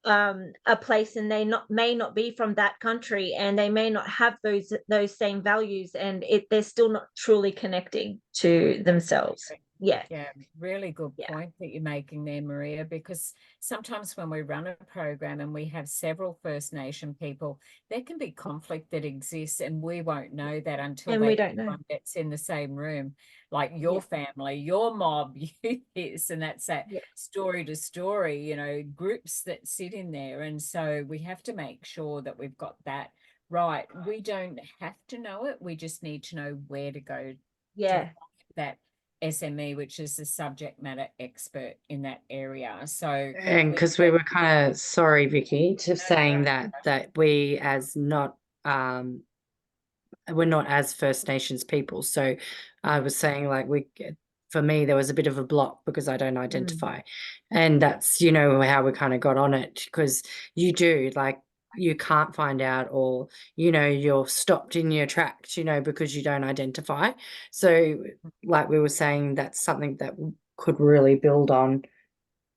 a place, and they may not be from that country, and they may not have those same values, and they're still not truly connecting to themselves. Yeah, really good point that you're making there, Maria, because sometimes when we run a program and we have several First Nation people, there can be conflict that exists, and we won't know that until everyone gets in the same room. Like your family, your mob, you this, and that's that story to story, you know, groups that sit in there. And so we have to make sure that we've got that right. We don't have to know it. We just need to know where to go to find that SME, which is the subject matter expert in that area. So, and because we were kind of sorry, Vicky, to saying that we as not we're not as First Nations people. So I was saying, like, for me, there was a bit of a block because I don't identify. And that's, you know, how we kind of got on it, because you do, like, you can't find out, or, you know, you're stopped in your tracks, you know, because you don't identify. So like we were saying, that's something that we could really build on,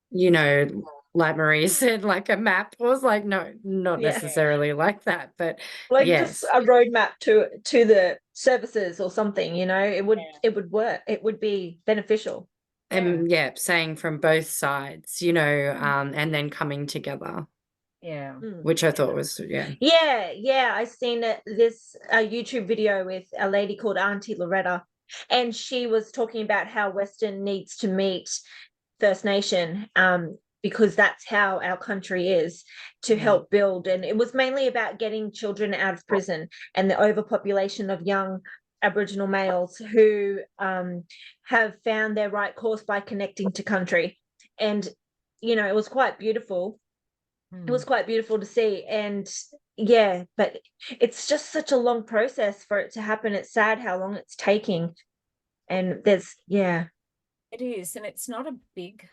you know, like Maria said, like a map. I was like, no, not Yeah. necessarily like that, but Like yes. just a roadmap to the services or something, you know, it would work. It would be beneficial. And yeah, saying from both sides, you know, and then coming together, Yeah. which I thought was, Yeah, I seen this YouTube video with a lady called Auntie Loretta, and she was talking about how Western needs to meet First Nation, because that's how our country is, to help build. And it was mainly about getting children out of prison and the overpopulation of young Aboriginal males who have found their right course by connecting to country. And, you know, it was quite beautiful. It was quite beautiful to see. And yeah, but it's just such a long process for it to happen. It's sad how long it's taking. And there's, yeah. It is, and it's not a big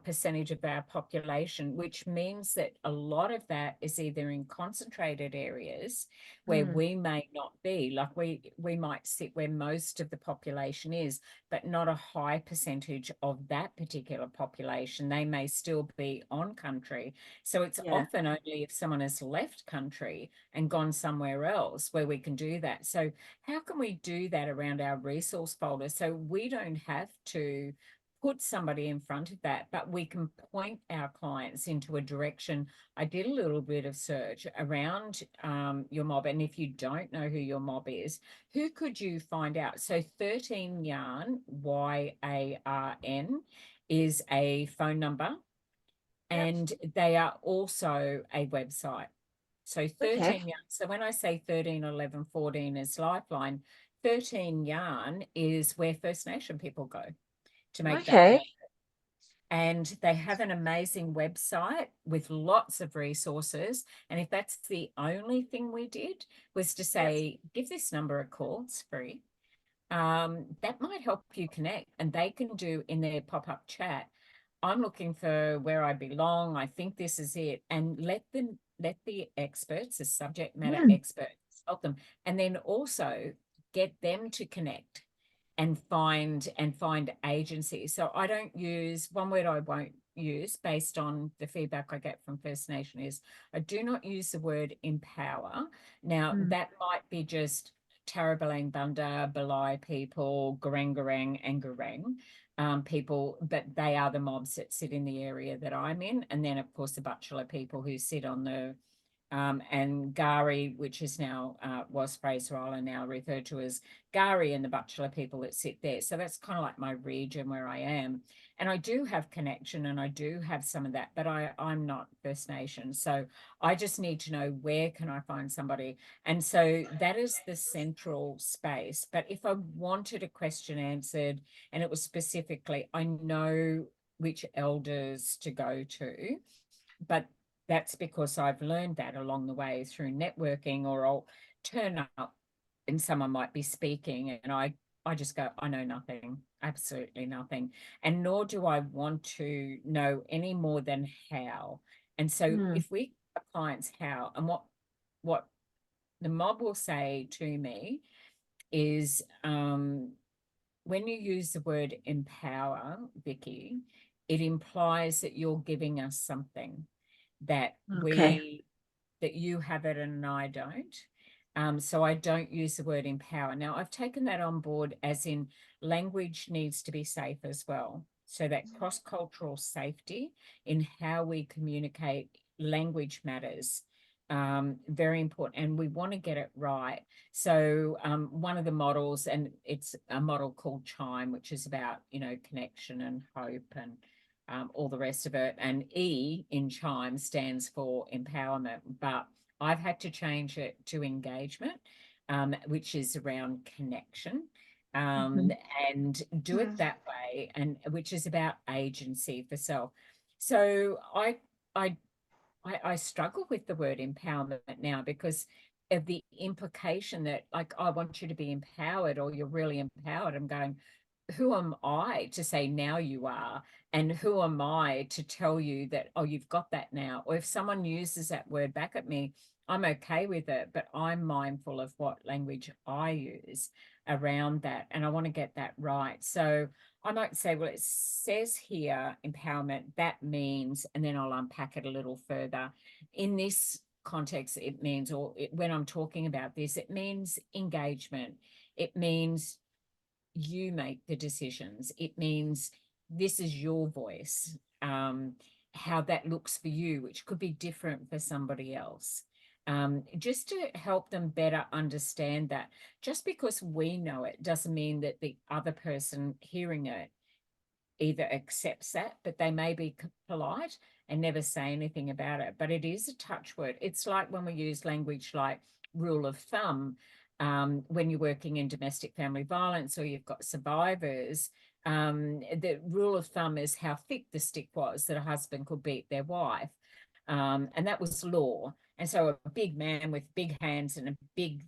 percentage of our population, which means that a lot of that is either in concentrated areas where we may not be, like we might sit where most of the population is, but not a high percentage of that particular population. They may still be on country. So it's often only if someone has left country and gone somewhere else where we can do that. So how can we do that around our resource folder so we don't have to put somebody in front of that, but we can point our clients into a direction? I did a little bit of search around your mob, and if you don't know who your mob is, who could you find out? So 13 Yarn, YARN, is a phone number, and they are also a website. So 13 Yarn. So when I say 13, 11, 14 is Lifeline, 13 Yarn is where First Nation people go to make that connection. And they have an amazing website with lots of resources. And if that's the only thing we did was to say, give this number a call, it's free, that might help you connect. And they can do in their pop-up chat, I'm looking for where I belong, I think this is it, and let the experts, the subject matter experts, help them, and then also get them to connect and find agencies. So I don't use one word I won't use based on the feedback I get from First Nation is I do not use the word empower. Now that might be just Tarrabalang Bunda, Balai people, Garang and Garang people, but they are the mobs that sit in the area that I'm in. And then of course the Butchulla people who sit on the and Gari, which is now was Fraser Island, now referred to as Gari, and the Butchulla people that sit there. So that's kind of like my region where I am. And I do have connection and I do have some of that, but I'm not First Nation. So I just need to know where can I find somebody. And so that is the central space. But if I wanted a question answered and it was specifically, I know which elders to go to, but that's because I've learned that along the way through networking, or I'll turn up and someone might be speaking and I just go, I know nothing, absolutely nothing. And nor do I want to know any more than how. And so if we have clients how, and what the mob will say to me is, when you use the word empower, Vicky, it implies that you're giving us something that that you have it and I don't. So I don't use the word empower. Now I've taken that on board as in language needs to be safe as well. So that cross-cultural safety in how we communicate, language matters. Very important, and we want to get it right. So one of the models, and it's a model called Chime, which is about, you know, connection and hope and all the rest of it. And E in Chime stands for empowerment, but I've had to change it to engagement, which is around connection, and do it that way, and which is about agency for self. So I struggle with the word empowerment now because of the implication that, like, I want you to be empowered or you're really empowered. I'm going, who am I to say now you are? And who am I to tell you that, oh, you've got that now? Or if someone uses that word back at me, I'm okay with it, but I'm mindful of what language I use around that. And I want to get that right. So I might say, well, it says here empowerment, that means, and then I'll unpack it a little further. In this context, it means, when I'm talking about this, it means engagement. It means you make the decisions. It means this is your voice, how that looks for you, which could be different for somebody else. Just to help them better understand that just because we know it doesn't mean that the other person hearing it either accepts that, but they may be polite and never say anything about it. But it is a touch word. It's like when we use language like rule of thumb, when you're working in domestic family violence or you've got survivors, the rule of thumb is how thick the stick was that a husband could beat their wife. And that was law. And so a big man with big hands and a big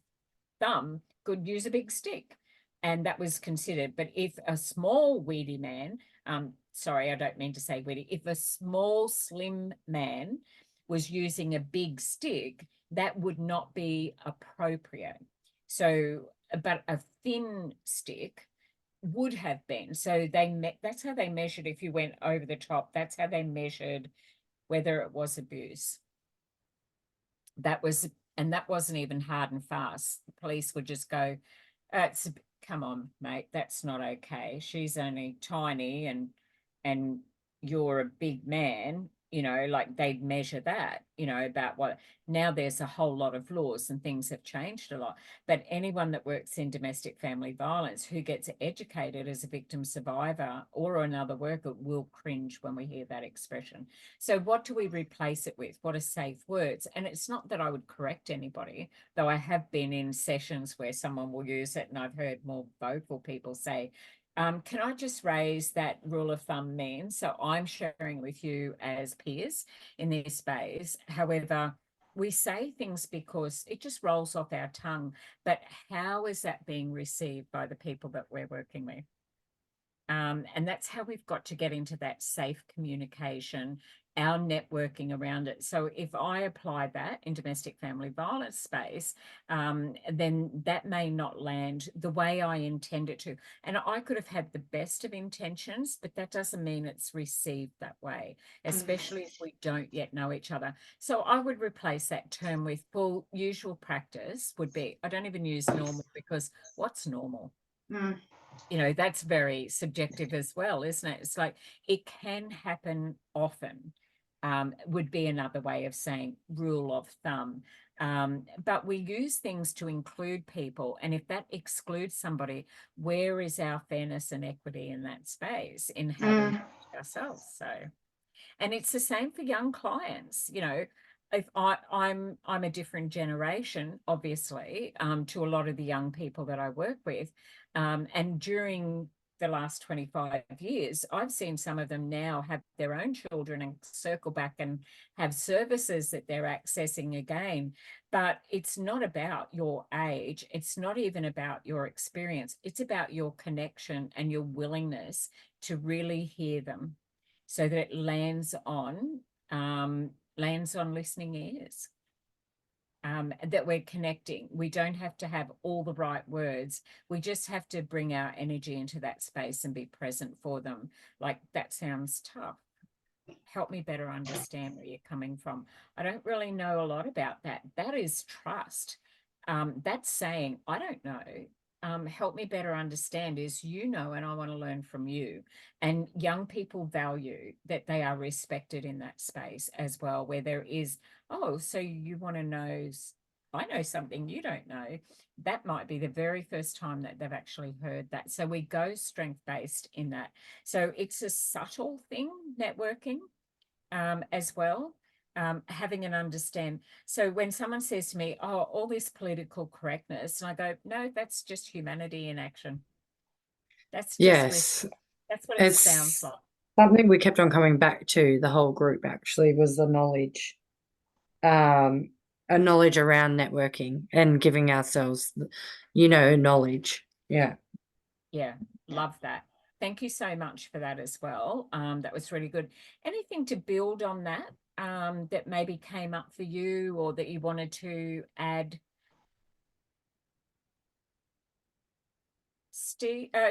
thumb could use a big stick. And that was considered. But if a small, weedy man, sorry, I don't mean to say weedy, if a small, slim man was using a big stick, that would not be appropriate. So, but a thin stick would have been. So that's how they measured if you went over the top. That's how they measured whether it was abuse. That wasn't even hard and fast. The police would just go, come on, mate, that's not okay. She's only tiny and you're a big man, like they'd measure that, about what. Now there's a whole lot of laws and things have changed a lot. But anyone that works in domestic family violence who gets educated as a victim survivor or another worker will cringe when we hear that expression. So what do we replace it with? What are safe words? And it's not that I would correct anybody, though I have been in sessions where someone will use it and I've heard more vocal people say, can I just raise that rule of thumb means? So I'm sharing with you as peers in this space. However, we say things because it just rolls off our tongue. But how is that being received by the people that we're working with? And that's how we've got to get into that safe communication, our networking around it. So if I apply that in domestic family violence space, then that may not land the way I intend it to. And I could have had the best of intentions, but that doesn't mean it's received that way, especially if we don't yet know each other. So I would replace that term with, well, usual practice would be, I don't even use normal because what's normal? That's very subjective as well, isn't it? It's like it can happen often, would be another way of saying rule of thumb. But we use things to include people. And if that excludes somebody, where is our fairness and equity in that space in how we manage ourselves? So, and it's the same for young clients, if I'm a different generation, obviously, to a lot of the young people that I work with. And during the last 25 years, I've seen some of them now have their own children and circle back and have services that they're accessing again. But it's not about your age. It's not even about your experience. It's about your connection and your willingness to really hear them so that it lands on listening ears, that we're connecting. We don't have to have all the right words. We just have to bring our energy into that space and be present for them. Like, that sounds tough. Help me better understand where you're coming from. I don't really know a lot about that. That is trust. That's saying, I don't know. Help me better understand is, and I want to learn from you. And young people value that they are respected in that space as well, where there is, oh, so you want to know, I know something you don't know. That might be the very first time that they've actually heard that. So we go strength-based in that. So it's a subtle thing, networking, as well. Having an understand. So when someone says to me, oh, all this political correctness, and I go, no, that's just humanity in action. That's just that's what it sounds like. Something we kept on coming back to, the whole group actually, was the knowledge. A knowledge around networking and giving ourselves, knowledge. Yeah. Yeah, love that. Thank you so much for that as well. That was really good. Anything to build on that that maybe came up for you or that you wanted to add?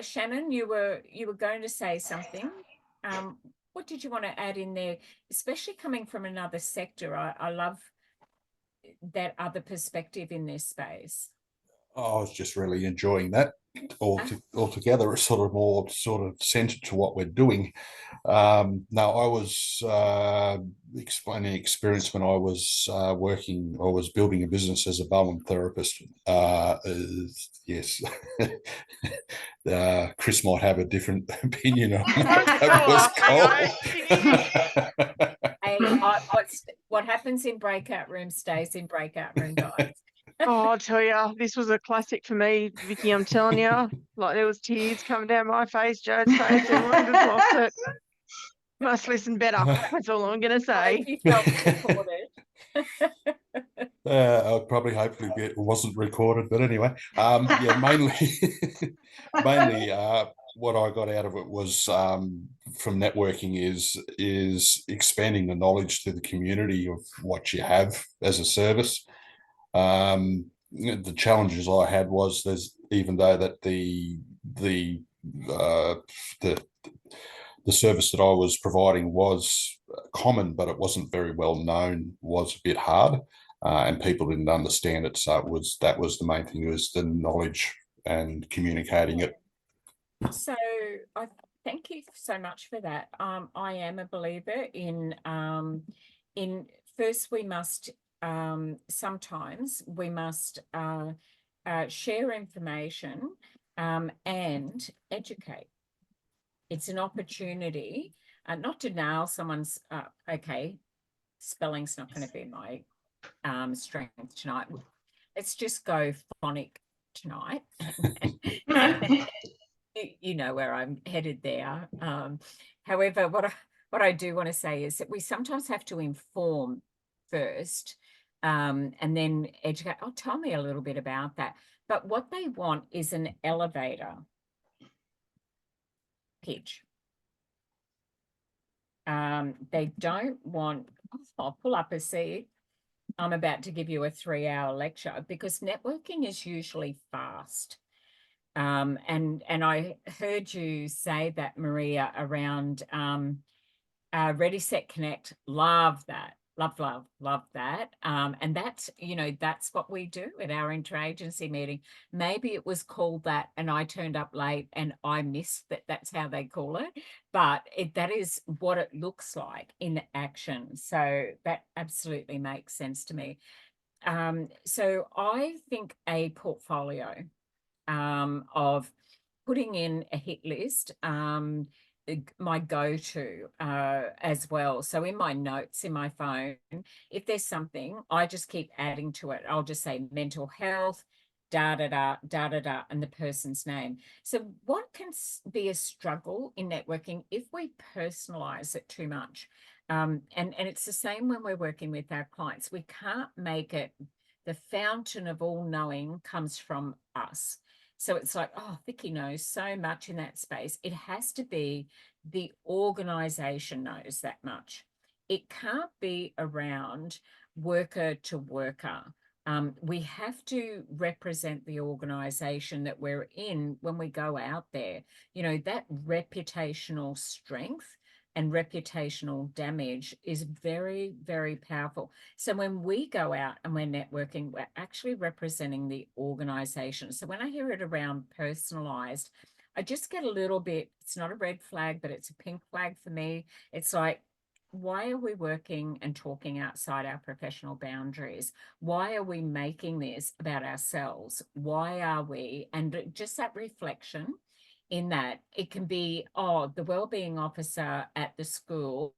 Shannon, you were going to say something. What did you want to add in there, especially coming from another sector? I love that other perspective in this space. I was just really enjoying that. Altogether, it's sort of more sort of centered to what we're doing. Now, I was explaining experience when I was working. I was building a business as a bone therapist. Yes, Chris might have a different opinion on what that was called. Hey, what happens in breakout room stays in breakout room, guys. Oh, I'll tell you, this was a classic for me, Vicky. I'm telling you, like there was tears coming down my face, Joe's face. Everyone just lost it. Must listen better. That's all I'm going to I say. hope you felt supported. I'll probably hopefully it wasn't recorded, but anyway, yeah, mainly what I got out of it was from networking is expanding the knowledge to the community of what you have as a service. The challenges I had was even though that the service that I was providing was common, but it wasn't very well known, was a bit hard, and people didn't understand it. So that was the main thing, was the knowledge and communicating it. So I thank you so much for that. I am a believer in first we must sometimes we must share information and educate. It's an opportunity, not to nail someone's, okay, spelling's not going to be my strength tonight. Let's just go phonic tonight. You know where I'm headed there. However, what I do want to say is that we sometimes have to inform first and then educate. Oh, tell me a little bit about that. But what they want is an elevator pitch. They don't want, I'll pull up a seat. I'm about to give you a 3-hour lecture because networking is usually fast. And I heard you say that, Maria, around Ready, Set, Connect. Love that. Love that. And that's, that's what we do at our interagency meeting. Maybe it was called that and I turned up late and I missed that that's how they call it. But that is what it looks like in action. So that absolutely makes sense to me. So I think a portfolio of putting in a hit list, my go-to as well. So in my notes in my phone, if there's something, I just keep adding to it. I'll just say mental health, da da da da da da, and the person's name. So what can be a struggle in networking if we personalize it too much? And it's the same when we're working with our clients. We can't make it the fountain of all knowing comes from us. So it's like, oh, Vicky knows so much in that space. It has to be the organization knows that much. It can't be around worker to worker. We have to represent the organization that we're in when we go out there. That reputational strength and reputational damage is very, very powerful. So when we go out and we're networking, we're actually representing the organization. So when I hear it around personalized, I just get a little bit, it's not a red flag, but it's a pink flag for me. It's like, why are we working and talking outside our professional boundaries? Why are we making this about ourselves? Why are we? And just that reflection in that it can be, oh, the wellbeing officer at the school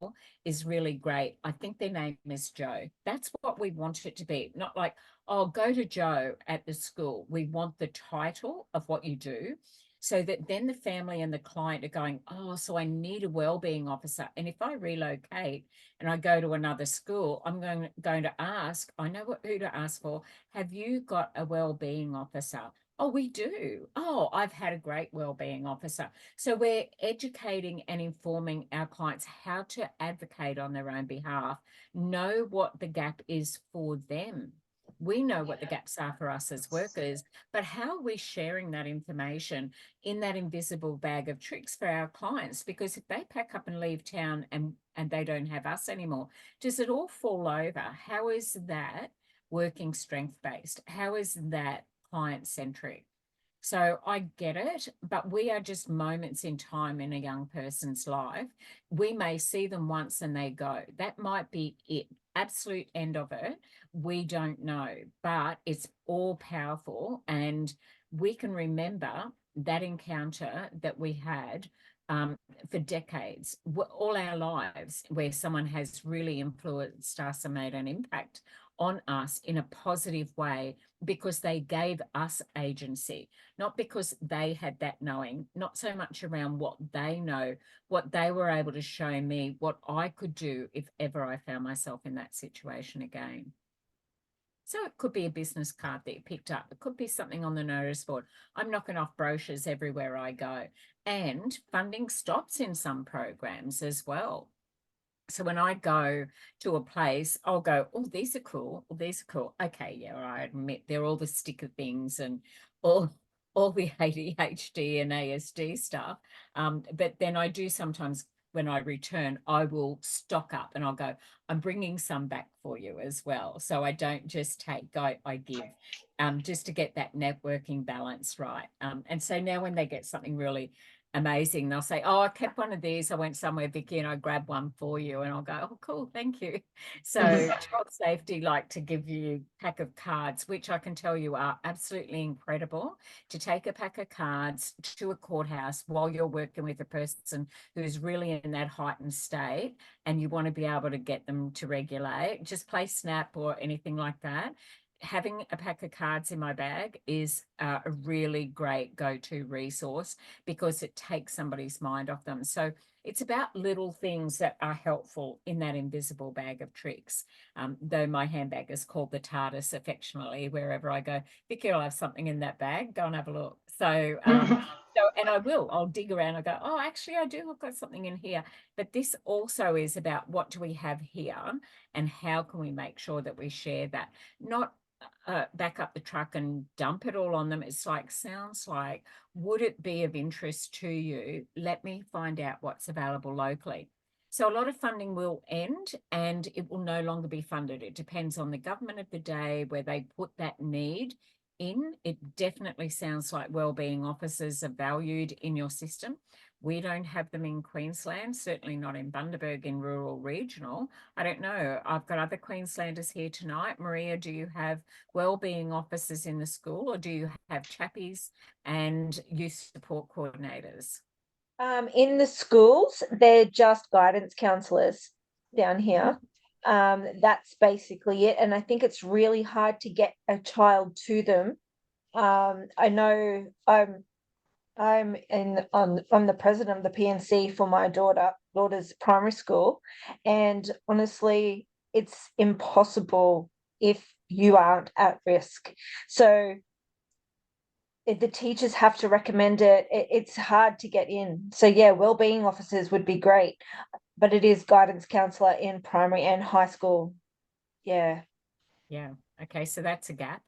is really great. I think their name is Joe. That's what we want it to be. Not like, oh, go to Joe at the school. We want the title of what you do so that then the family and the client are going, oh, so I need a wellbeing officer. And if I relocate and I go to another school, I'm going to ask, I know who to ask for. Have you got a wellbeing officer? Oh, we do. Oh, I've had a great wellbeing officer. So we're educating and informing our clients how to advocate on their own behalf, know what the gap is for them. We know what the gaps are for us as workers, but how are we sharing that information in that invisible bag of tricks for our clients? Because if they pack up and leave town and they don't have us anymore, does it all fall over? How is that working strength-based? How is that client-centric? So I get it, but we are just moments in time in a young person's life. We may see them once and they go. That might be it, absolute end of it. We don't know, but it's all powerful. And we can remember that encounter that we had for decades, all our lives, where someone has really influenced us and made an impact on us in a positive way because they gave us agency, not because they had that knowing, not so much around what they know, what they were able to show me, what I could do if ever I found myself in that situation again. So it could be a business card that you picked up. It could be something on the notice board. I'm knocking off brochures everywhere I go. And funding stops in some programs as well. So when I go to a place, I'll go, oh, these are cool. Oh, these are cool. Okay, yeah, I admit they're all the sticker things and all the ADHD and ASD stuff. But then I do sometimes, when I return, I will stock up and I'll go, I'm bringing some back for you as well. So I don't just take, I give, just to get that networking balance right. And so now when they get something really amazing, they'll say, oh, I kept one of these, I went somewhere, Vicky, and I grabbed one for you, and I'll go, oh, cool, thank you. So Child Safety like to give you a pack of cards, which I can tell you are absolutely incredible, to take a pack of cards to a courthouse while you're working with a person who's really in that heightened state and you want to be able to get them to regulate. Just play Snap or anything like that. Having a pack of cards in my bag is a really great go-to resource because it takes somebody's mind off them. So it's about little things that are helpful in that invisible bag of tricks. Though my handbag is called the TARDIS affectionately, wherever I go, Vicky, I'll have something in that bag, go and have a look. So, and I'll dig around and go, oh, actually I do, I've got something in here. But this also is about what do we have here and how can we make sure that we share that, not back up the truck and dump it all on them. It's like, sounds like, would it be of interest to you? Let me find out what's available locally. So a lot of funding will end and it will no longer be funded. It depends on the government of the day where they put that need in. It definitely sounds like wellbeing officers are valued in your system. We don't have them in Queensland, certainly not in Bundaberg in rural regional. I don't know. I've got other Queenslanders here tonight. Maria, do you have wellbeing officers in the school or do you have chappies and youth support coordinators? In the schools, they're just guidance counsellors down here. That's basically it. And I think it's really hard to get a child to them. I know I'm the president of the PNC for my daughter's primary school, and honestly, it's impossible if you aren't at risk. So the teachers have to recommend it. It's hard to get in. So yeah, wellbeing officers would be great, but it is guidance counsellor in primary and high school. Yeah. Yeah. Okay. So that's a gap.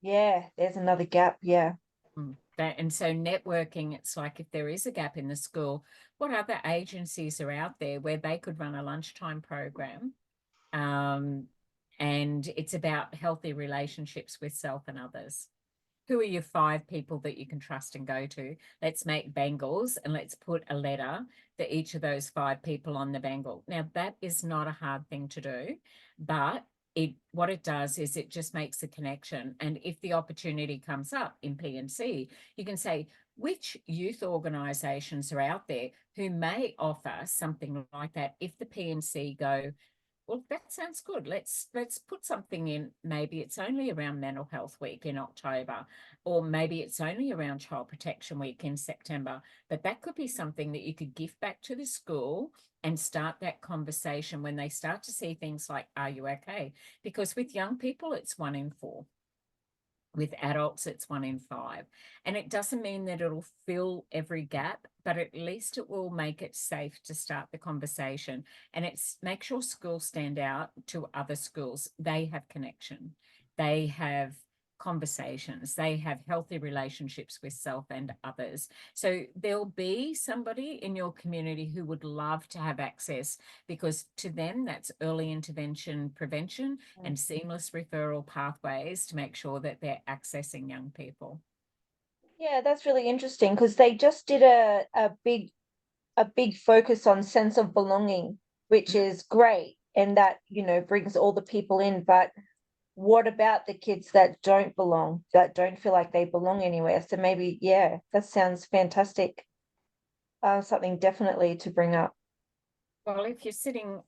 Yeah, there's another gap. Yeah. And so networking, it's like if there is a gap in the school, what other agencies are out there where they could run a lunchtime program? And it's about healthy relationships with self and others. Who are your 5 people that you can trust and go to? Let's make bangles and let's put a letter for each of those 5 people on the bangle. Now, that is not a hard thing to do, but what it does is it just makes a connection. And if the opportunity comes up in PNC, you can say, which youth organisations are out there who may offer something like that? If the PNC go, well, that sounds good. Let's put something in. Maybe it's only around Mental Health Week in October, or maybe it's only around Child Protection Week in September. But that could be something that you could give back to the school and start that conversation when they start to see things like, are you okay? Because with young people, it's 1 in 4. With adults, it's 1 in 5. And it doesn't mean that it'll fill every gap, but at least it will make it safe to start the conversation. And it's make sure schools stand out to other schools. They have connection. They have conversations. They have healthy relationships with self and others. So there'll be somebody in your community who would love to have access, because to them, that's early intervention prevention and seamless referral pathways to make sure that they're accessing young people. Yeah, that's really interesting, because they just did a big focus on sense of belonging, which is great, and that, you know, brings all the people in. But what about the kids that don't belong, that don't feel like they belong anywhere? So maybe, yeah, that sounds fantastic. Something definitely to bring up. Well, if you're sitting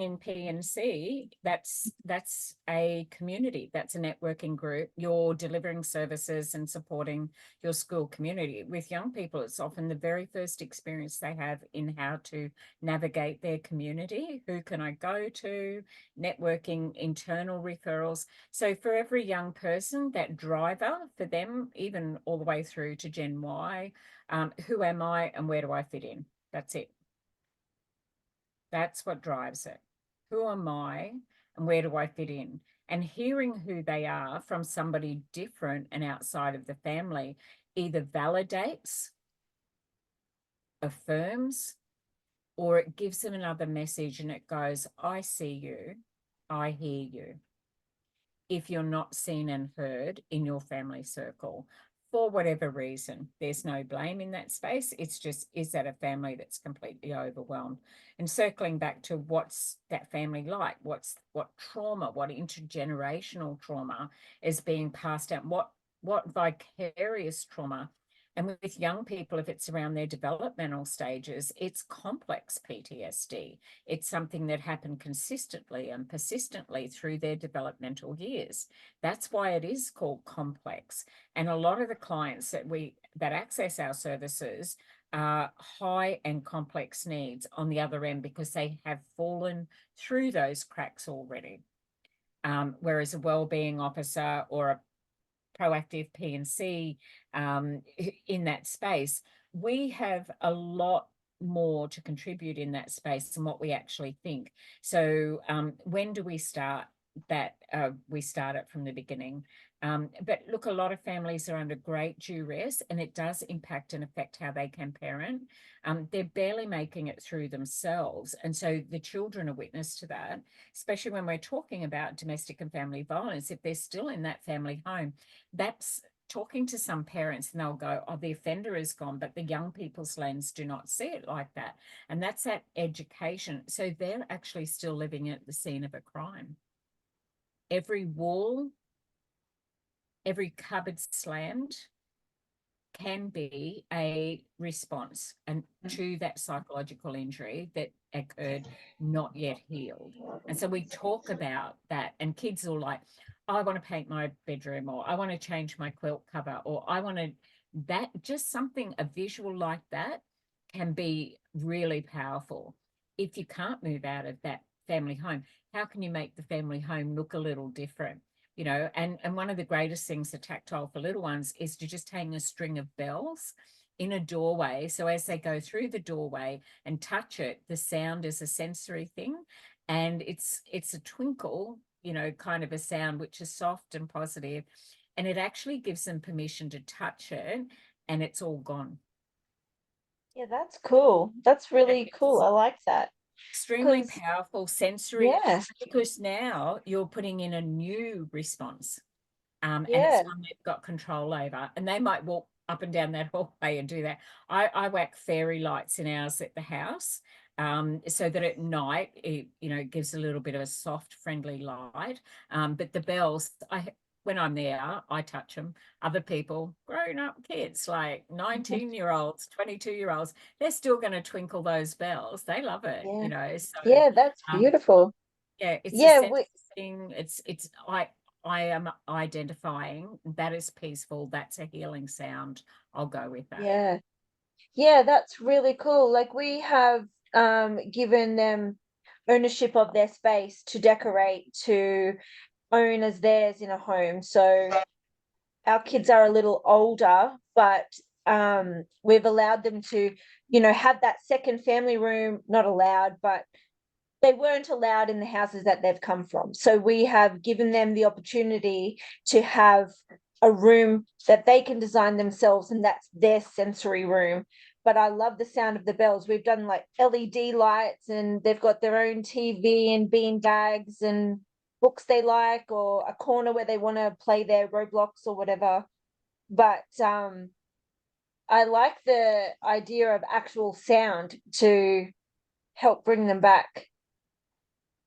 in P&C, that's a community, that's a networking group. You're delivering services and supporting your school community. With young people, it's often the very first experience they have in how to navigate their community. Who can I go to? Networking, internal referrals. So for every young person, that driver for them, even all the way through to Gen Y, who am I and where do I fit in? That's it. That's what drives it. Who am I and where do I fit in? And hearing who they are from somebody different and outside of the family either validates, affirms, or it gives them another message and it goes, I see you, I hear you. If you're not seen and heard in your family circle, for whatever reason, there's no blame in that space. It's just, is that a family that's completely overwhelmed? And circling back to what's that family like? What trauma, what intergenerational trauma is being passed out? What vicarious trauma? And with young people, if it's around their developmental stages, it's complex PTSD. It's something that happened consistently and persistently through their developmental years. That's why it is called complex. And a lot of the clients that access our services are high and complex needs on the other end, because they have fallen through those cracks already. Whereas a wellbeing officer or a proactive P&C in that space, we have a lot more to contribute in that space than what we actually think. So when do we start that? We start it from the beginning. But look, a lot of families are under great duress, and it does impact and affect how they can parent. They're barely making it through themselves. And so the children are witness to that, especially when we're talking about domestic and family violence. If they're still in that family home, that's talking to some parents and they'll go, oh, the offender is gone, but the young people's lens do not see it like that. And that's that education. So they're actually still living at the scene of a crime. Every wall, every cupboard slammed can be a response and to that psychological injury that occurred, not yet healed. And so we talk about that, and kids are like, I want to paint my bedroom, or I want to change my quilt cover, or I want to, that just something, a visual like that can be really powerful. If you can't move out of that family home, how can you make the family home look a little different? You know, and one of the greatest things, the tactile for little ones, is to just hang a string of bells in a doorway. So as they go through the doorway and touch it, the sound is a sensory thing, and it's a twinkle, you know, kind of a sound, which is soft and positive, and it actually gives them permission to touch it, and it's all gone. Yeah, that's cool. That's really cool. I like that. Extremely 'Cause- powerful sensory, Yeah, because now you're putting in a new response. And yeah. it's one they've got control over, and they might walk up and down that hallway and do that. I whack fairy lights in ours at the house, so that at night it, you know, gives a little bit of a soft, friendly light. But the bells, when I'm there, I touch them. Other people, grown up kids, like 19-year-olds, 22-year-olds, they're still going to twinkle those bells. They love it, Yeah. you know. So Yeah, that's beautiful. yeah, it's a Yeah, sense thing. I am identifying that is peaceful. That's a healing sound. I'll go with that. yeah. Yeah, that's really cool. Like, we have given them ownership of their space to decorate, to own as theirs in a home. So our kids are a little older, but we've allowed them to, have that second family room, not allowed, but they weren't allowed in the houses that they've come from. So we have given them the opportunity to have a room that they can design themselves, and that's their sensory room. But I love the sound of the bells. We've done like LED lights, and they've got their own TV and bean bags and books they like, or a corner where they want to play their Roblox or whatever. But I like the idea of actual sound to help bring them back.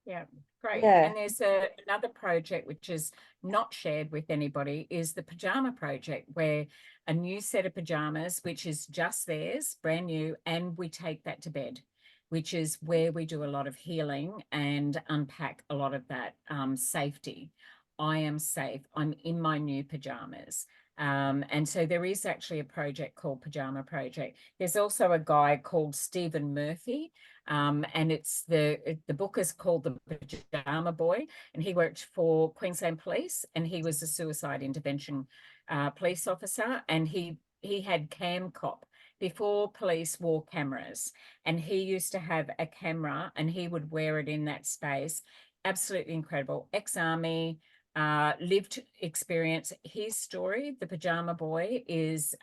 Yeah, great. Yeah. And there's another project which is not shared with anybody, is the pajama project, where a new set of pajamas, which is just theirs, brand new, and we take that to bed, which is where we do a lot of healing and unpack a lot of that safety. I am safe. I'm in my new pajamas. And so there is actually a project called Pajama Project. There's also a guy called Stephen Murphy, and it's the book is called The Pajama Boy, and he worked for Queensland Police, and he was a suicide intervention police officer, and he had Cam Cop before police wore cameras, and he used to have a camera and he would wear it in that space. Absolutely incredible. Ex-army, lived experience. His story, The Pajama Boy, is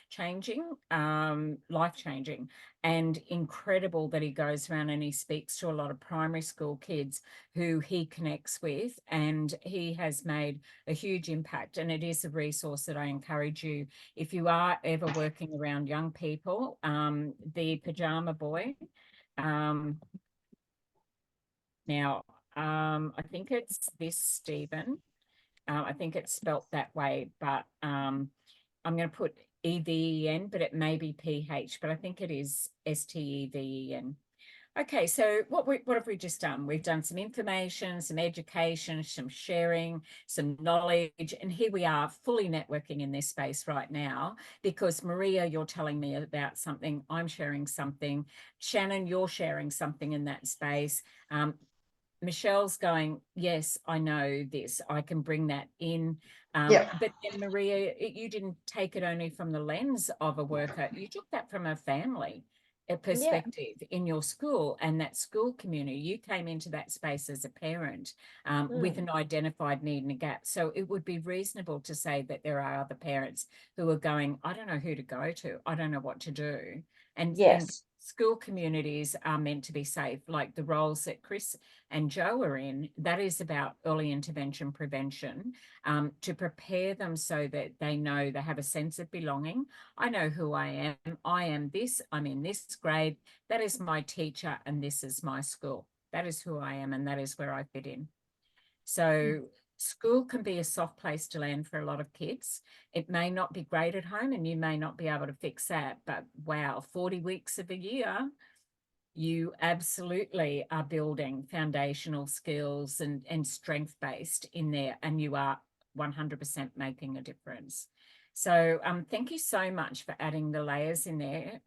changing, life-changing, and incredible that he goes around and he speaks to a lot of primary school kids who he connects with, and he has made a huge impact. And it is a resource that I encourage you, if you are ever working around young people, The Pajama Boy. Now, I think it's this Stephen. I think it's spelt that way, but I'm going to put EVEN, but it may be PH, but I think it is STEVEN. Okay, so what have we just done? We've done some information, some education, some sharing, some knowledge, and here we are fully networking in this space right now, because Maria, you're telling me about something, I'm sharing something, Shannon, you're sharing something in that space. Michelle's going, yes, I know this, I can bring that in. Yeah. But then Maria, you didn't take it only from the lens of a worker, you took that from a family perspective in your school and that school community. You came into that space as a parent with an identified need and a gap. So it would be reasonable to say that there are other parents who are going, I don't know who to go to, I don't know what to do. And school communities are meant to be safe, like the roles that Chris and Joe are in. That is about early intervention prevention, to prepare them so that they know they have a sense of belonging. I know who I am this, I'm in this grade, that is my teacher, and this is my school. That is who I am, and that is where I fit in. So school can be a soft place to land for a lot of kids. It may not be great at home and you may not be able to fix that, but wow, 40 weeks of a year, you absolutely are building foundational skills and strength-based in there, and you are 100% making a difference. So thank you so much for adding the layers in there.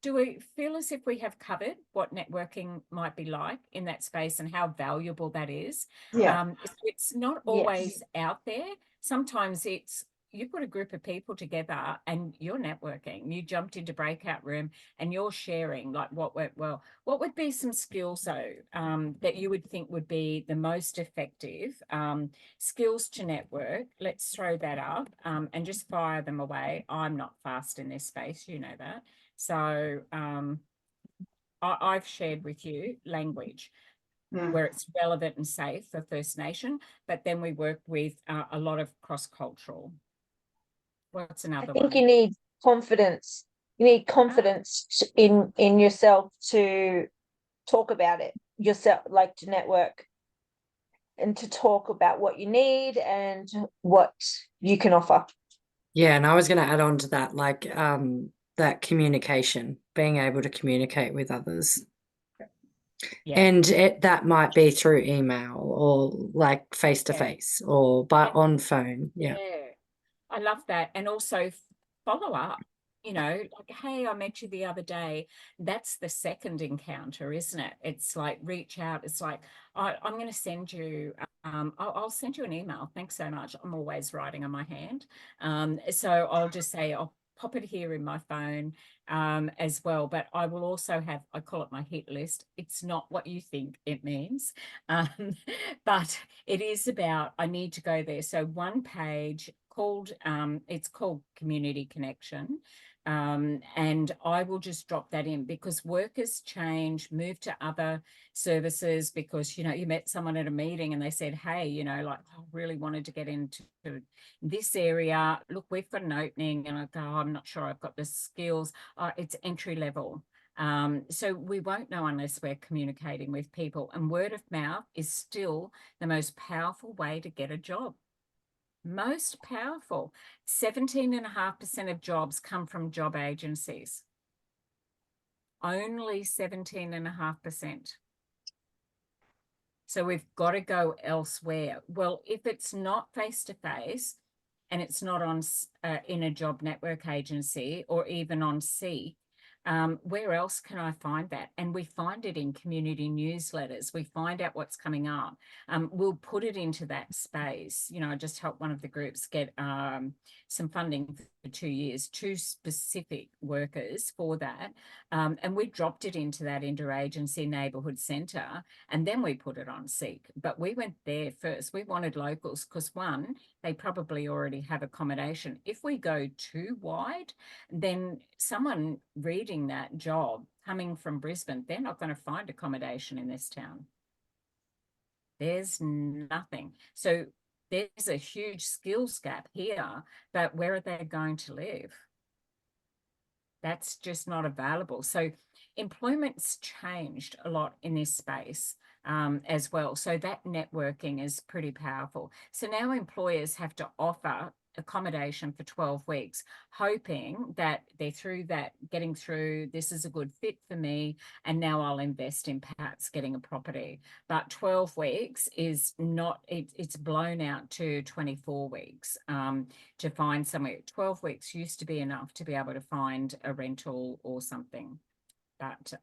Do we feel as if we have covered what networking might be like in that space and how valuable that is? Yeah. It's not always out there. Sometimes it's, you put a group of people together and you're networking. You jumped into breakout room and you're sharing like what went well. What would be some skills though that you would think would be the most effective skills to network? Let's throw that up and just fire them away. I'm not fast in this space, you know that. So I've shared with you language, where it's relevant and safe for First Nation, but then we work with a lot of cross-cultural. What's another one? I think you need confidence. You need confidence in yourself to talk about it yourself, like to network and to talk about what you need and what you can offer. Yeah, and I was going to add on to that, like that communication, being able to communicate with others. Yeah. And that might be through email or like face to face or on phone. Yeah. I love that. And also follow up. you know, like, hey, I met you the other day. That's the second encounter, isn't it? It's like reach out. It's like, I'm going to send you, I'll send you an email. Thanks so much. I'm always writing on my hand. So I'll just say, I'll pop it here in my phone as well. But I will also have, I call it my hit list. It's not what you think it means, but it is about, I need to go there. So one page called, it's called Community Connection. And I will just drop that in because workers change, move to other services because, you know, you met someone at a meeting and they said, hey, you know, like, I really wanted to get into this area. Look, we've got an opening. And I go, oh, I'm not sure I've got the skills. It's entry level. So we won't know unless we're communicating with people. And word of mouth is still the most powerful way to get a job. Most powerful. 17.5% of jobs come from job agencies. Only 17.5%. So we've got to go elsewhere. Well, if it's not face-to-face and it's not on in a job network agency or even on Seek, where else can I find that? And we find it in community newsletters. We find out what's coming up. We'll put it into that space. You know, I just helped one of the groups get some funding for 2 years, 2 specific workers for that. And we dropped it into that interagency neighbourhood centre, and then we put it on Seek. But we went there first. We wanted locals because, one, they probably already have accommodation. If we go too wide, then someone reading that job coming from Brisbane, they're not going to find accommodation in this town. There's nothing. So there's a huge skills gap here, but where are they going to live? That's just not available. So employment's changed a lot in this space as well. So that networking is pretty powerful. So now employers have to offer accommodation for 12 weeks, hoping that they're through that, getting through, this is a good fit for me, and now I'll invest in perhaps getting a property. But 12 weeks is not, it's blown out to 24 weeks to find somewhere. 12 weeks used to be enough to be able to find a rental or something. But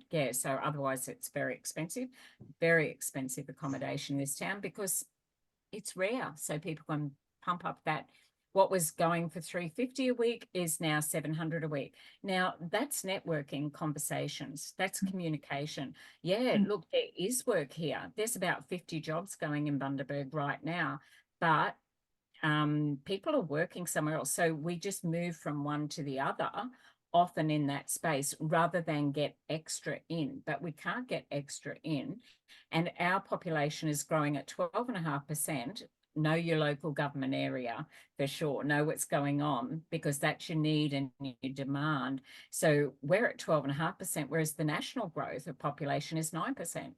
yeah, so otherwise it's very expensive accommodation in this town because it's rare. So people can pump up that. What was going for $350 a week is now $700 a week. Now that's networking conversations. That's communication. Yeah, look, there is work here. There's about 50 jobs going in Bundaberg right now, but people are working somewhere else. So we just move from one to the other, often in that space, rather than get extra in. But we can't get extra in. And our population is growing at 12.5%. Know your local government area for sure. Know what's going on because that's your need and your demand. So we're at 12.5%, whereas the national growth of population is 9%.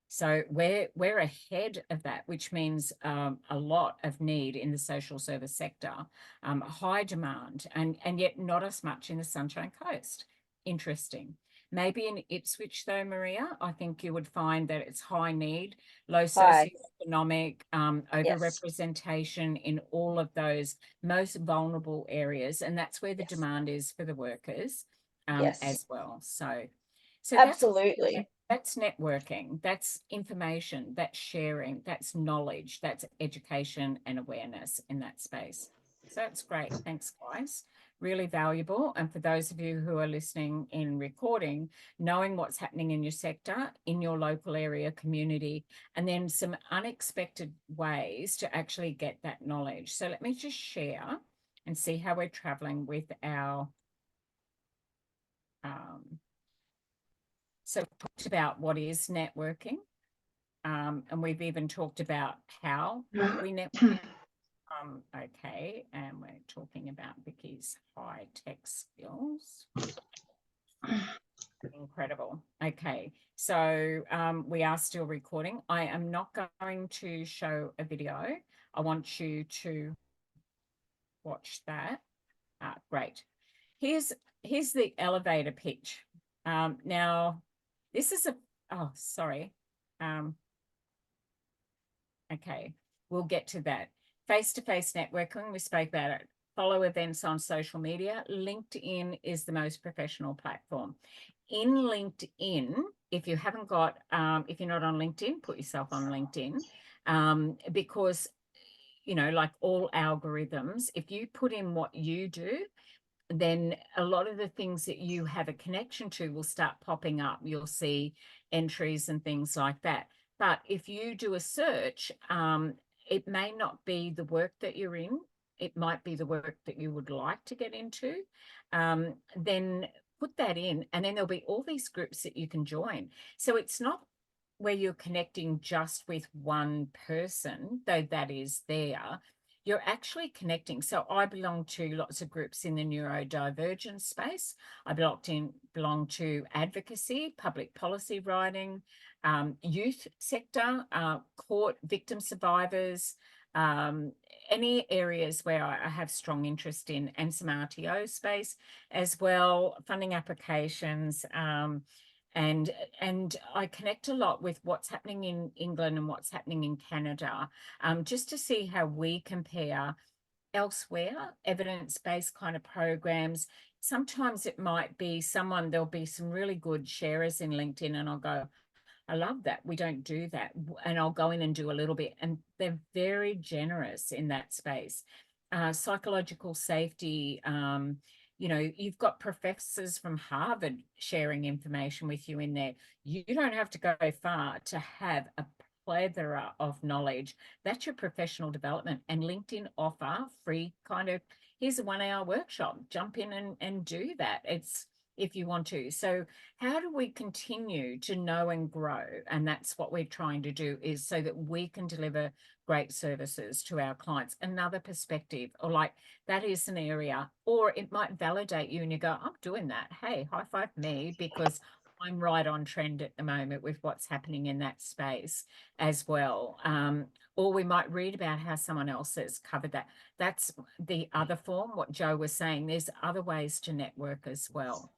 So we're ahead of that, which means a lot of need in the social service sector, high demand, and yet not as much in the Sunshine Coast. Interesting. Maybe in Ipswich, though, Maria, I think you would find that it's high need, low socioeconomic, overrepresentation in all of those most vulnerable areas. And that's where the demand is for the workers as well. So Absolutely. That's networking, that's information, that's sharing, that's knowledge, that's education and awareness in that space. So that's great. Thanks, guys. Really valuable. And for those of you who are listening in recording, knowing what's happening in your sector, in your local area, community, and then some unexpected ways to actually get that knowledge. So let me just share and see how we're traveling with our so we talked about what is networking, and we've even talked about how we network. Okay, and we're talking about Vicky's high-tech skills. Incredible. Okay, so we are still recording. I am not going to show a video. I want you to watch that. Great. Here's the elevator pitch. Now, this is sorry. Okay, we'll get to that. Face-to-face networking, we spoke about it follow events on social media, LinkedIn is the most professional platform. In LinkedIn, if you haven't got, if you're not on LinkedIn, put yourself on LinkedIn, because, you know, like all algorithms, if you put in what you do, then a lot of the things that you have a connection to will start popping up. You'll see entries and things like that. But if you do a search, it may not be the work that you're in. It might be the work that you would like to get into. Then put that in, and then there'll be all these groups that you can join. So it's not where you're connecting just with one person, though that is there. You're actually connecting. So I belong to lots of groups in the neurodivergent space. I belong to advocacy, public policy writing, youth sector, court, victim survivors, any areas where I have strong interest in, and some RTO space as well, funding applications, and I connect a lot with what's happening in England and what's happening in Canada, just to see how we compare elsewhere, evidence-based kind of programs. Sometimes it might be there'll be some really good sharers in LinkedIn, and I'll go, I love that. We don't do that. And I'll go in and do a little bit. And they're very generous in that space. Psychological safety, you know, you've got professors from Harvard sharing information with you in there. You don't have to go far to have a plethora of knowledge. That's your professional development. And LinkedIn offer free kind of, here's a 1-hour workshop. Jump in and do that. It's, if you want to. So how do we continue to know and grow? And that's what we're trying to do, is so that we can deliver great services to our clients. Another perspective, or like that is an area, or it might validate you and you go, I'm doing that. Hey, high five me, because I'm right on trend at the moment with what's happening in that space as well. Or we might read about how someone else has covered that. That's the other form, what Joe was saying. There's other ways to network as well.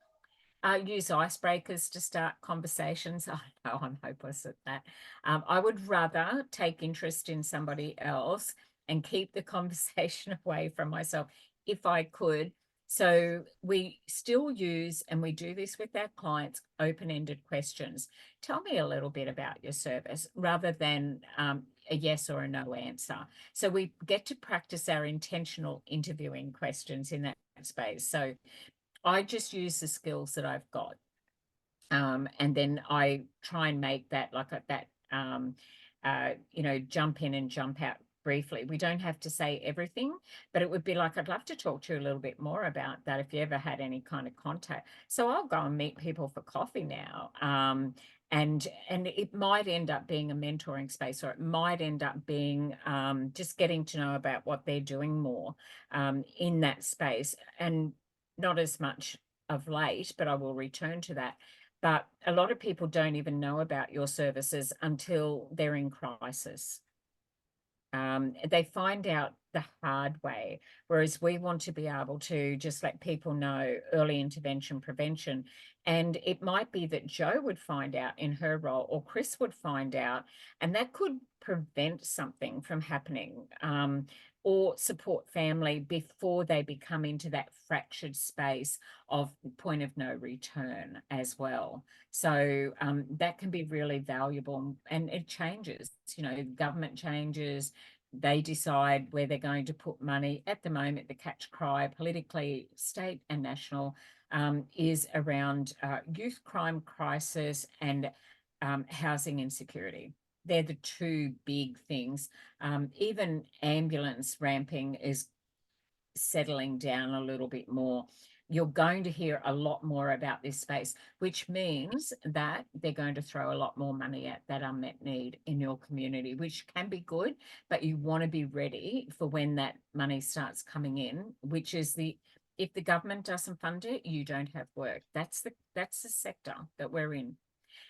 Use icebreakers to start conversations. I know I'm hopeless at that. I would rather take interest in somebody else and keep the conversation away from myself if I could. So we still use, and we do this with our clients, open-ended questions. Tell me a little bit about your service, rather than a yes or a no answer. So we get to practice our intentional interviewing questions in that space. So I just use the skills that I've got. And then I try and make that like that, you know, jump in and jump out briefly. We don't have to say everything, but it would be like, I'd love to talk to you a little bit more about that if you ever had any kind of contact. So I'll go and meet people for coffee now. And it might end up being a mentoring space, or it might end up being just getting to know about what they're doing more in that space. And not as much of late, but I will return to that. But a lot of people don't even know about your services until they're in crisis. They find out the hard way, whereas we want to be able to just let people know early intervention, prevention. And it might be that Jo would find out in her role, or Chris would find out, and that could prevent something from happening, or support family before they become into that fractured space of point of no return as well. So that can be really valuable, and it changes, you know, government changes. They decide where they're going to put money. At the moment, the catch cry politically, state and national, is around youth crime crisis and housing insecurity. They're the two big things. Even ambulance ramping is settling down a little bit more. You're going to hear a lot more about this space, which means that they're going to throw a lot more money at that unmet need in your community, which can be good, but you want to be ready for when that money starts coming in, which is if the government doesn't fund it, you don't have work. That's the sector that we're in.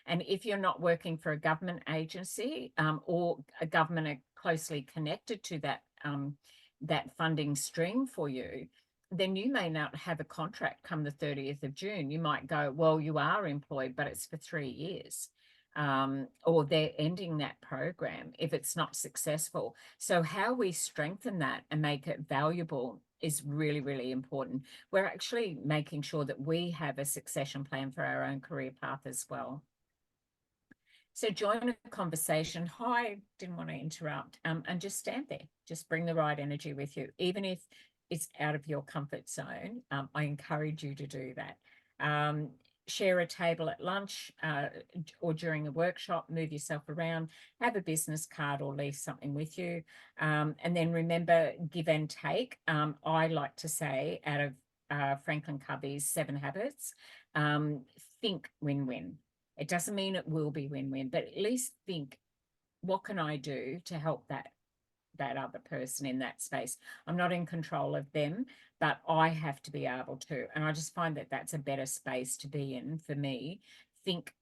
And if you're not working for a government agency, or a government closely connected to that funding stream for you, then you may not have a contract come the 30th of June. You might go, well, you are employed, but it's for 3 years. Or they're ending that program if it's not successful. So how we strengthen that and make it valuable is really, really important. We're actually making sure that we have a succession plan for our own career path as well. So join a conversation. Hi, didn't want to interrupt. And just stand there. Just bring the right energy with you. Even if it's out of your comfort zone, I encourage you to do that. Share a table at lunch or during a workshop, move yourself around, have a business card or leave something with you. And then remember, give and take. I like to say, out of Franklin Covey's 7 Habits, think win-win. It doesn't mean it will be win-win, but at least think, what can I do to help that other person in that space? I'm not in control of them, but I have to be able to. And I just find that that's a better space to be in for me. Think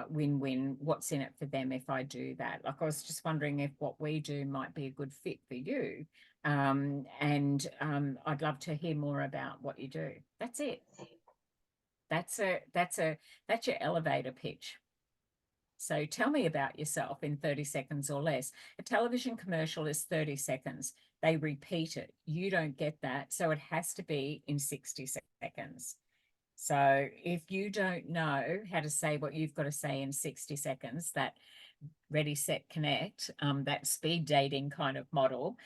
win-win, what's in it for them if I do that? Like, I was just wondering if what we do might be a good fit for you. And I'd love to hear more about what you do. That's it. That's your elevator pitch. So tell me about yourself in 30 seconds or less. A television commercial is 30 seconds. They repeat it. You don't get that. So it has to be in 60 seconds. So if you don't know how to say what you've got to say in 60 seconds, that ready, set, connect, that speed dating kind of model,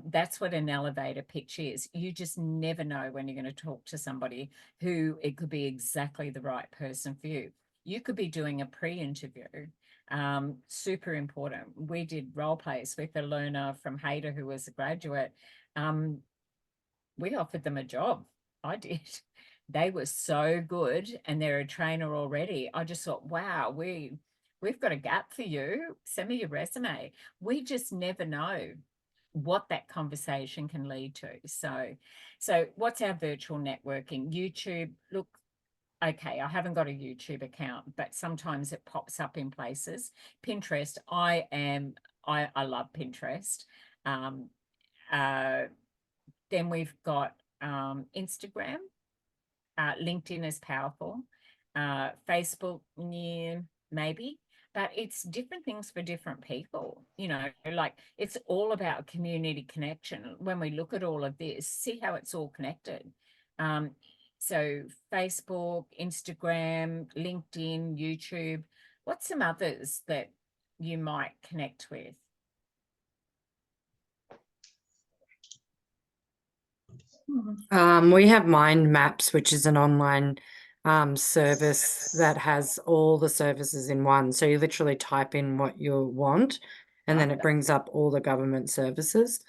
that's what an elevator pitch is. You just never know when you're going to talk to somebody who it could be exactly the right person for you. You could be doing a pre-interview. Super important. We did role plays with a learner from Hayter who was a graduate. We offered them a job. I did. They were so good and they're a trainer already. I just thought, wow, we've got a gap for you. Send me your resume. We just never know what that conversation can lead to. So what's our virtual networking? YouTube, look, okay, I haven't got a YouTube account, but sometimes it pops up in places. Pinterest, I love Pinterest. Then we've got Instagram. LinkedIn is powerful. Facebook, yeah, maybe, but it's different things for different people. You know, like, it's all about community connection. When we look at all of this, see how it's all connected. So Facebook, Instagram, LinkedIn, YouTube. What's some others that you might connect with? We have Mind Maps, which is an online service that has all the services in one. So you literally type in what you want, and then it brings up all the government services.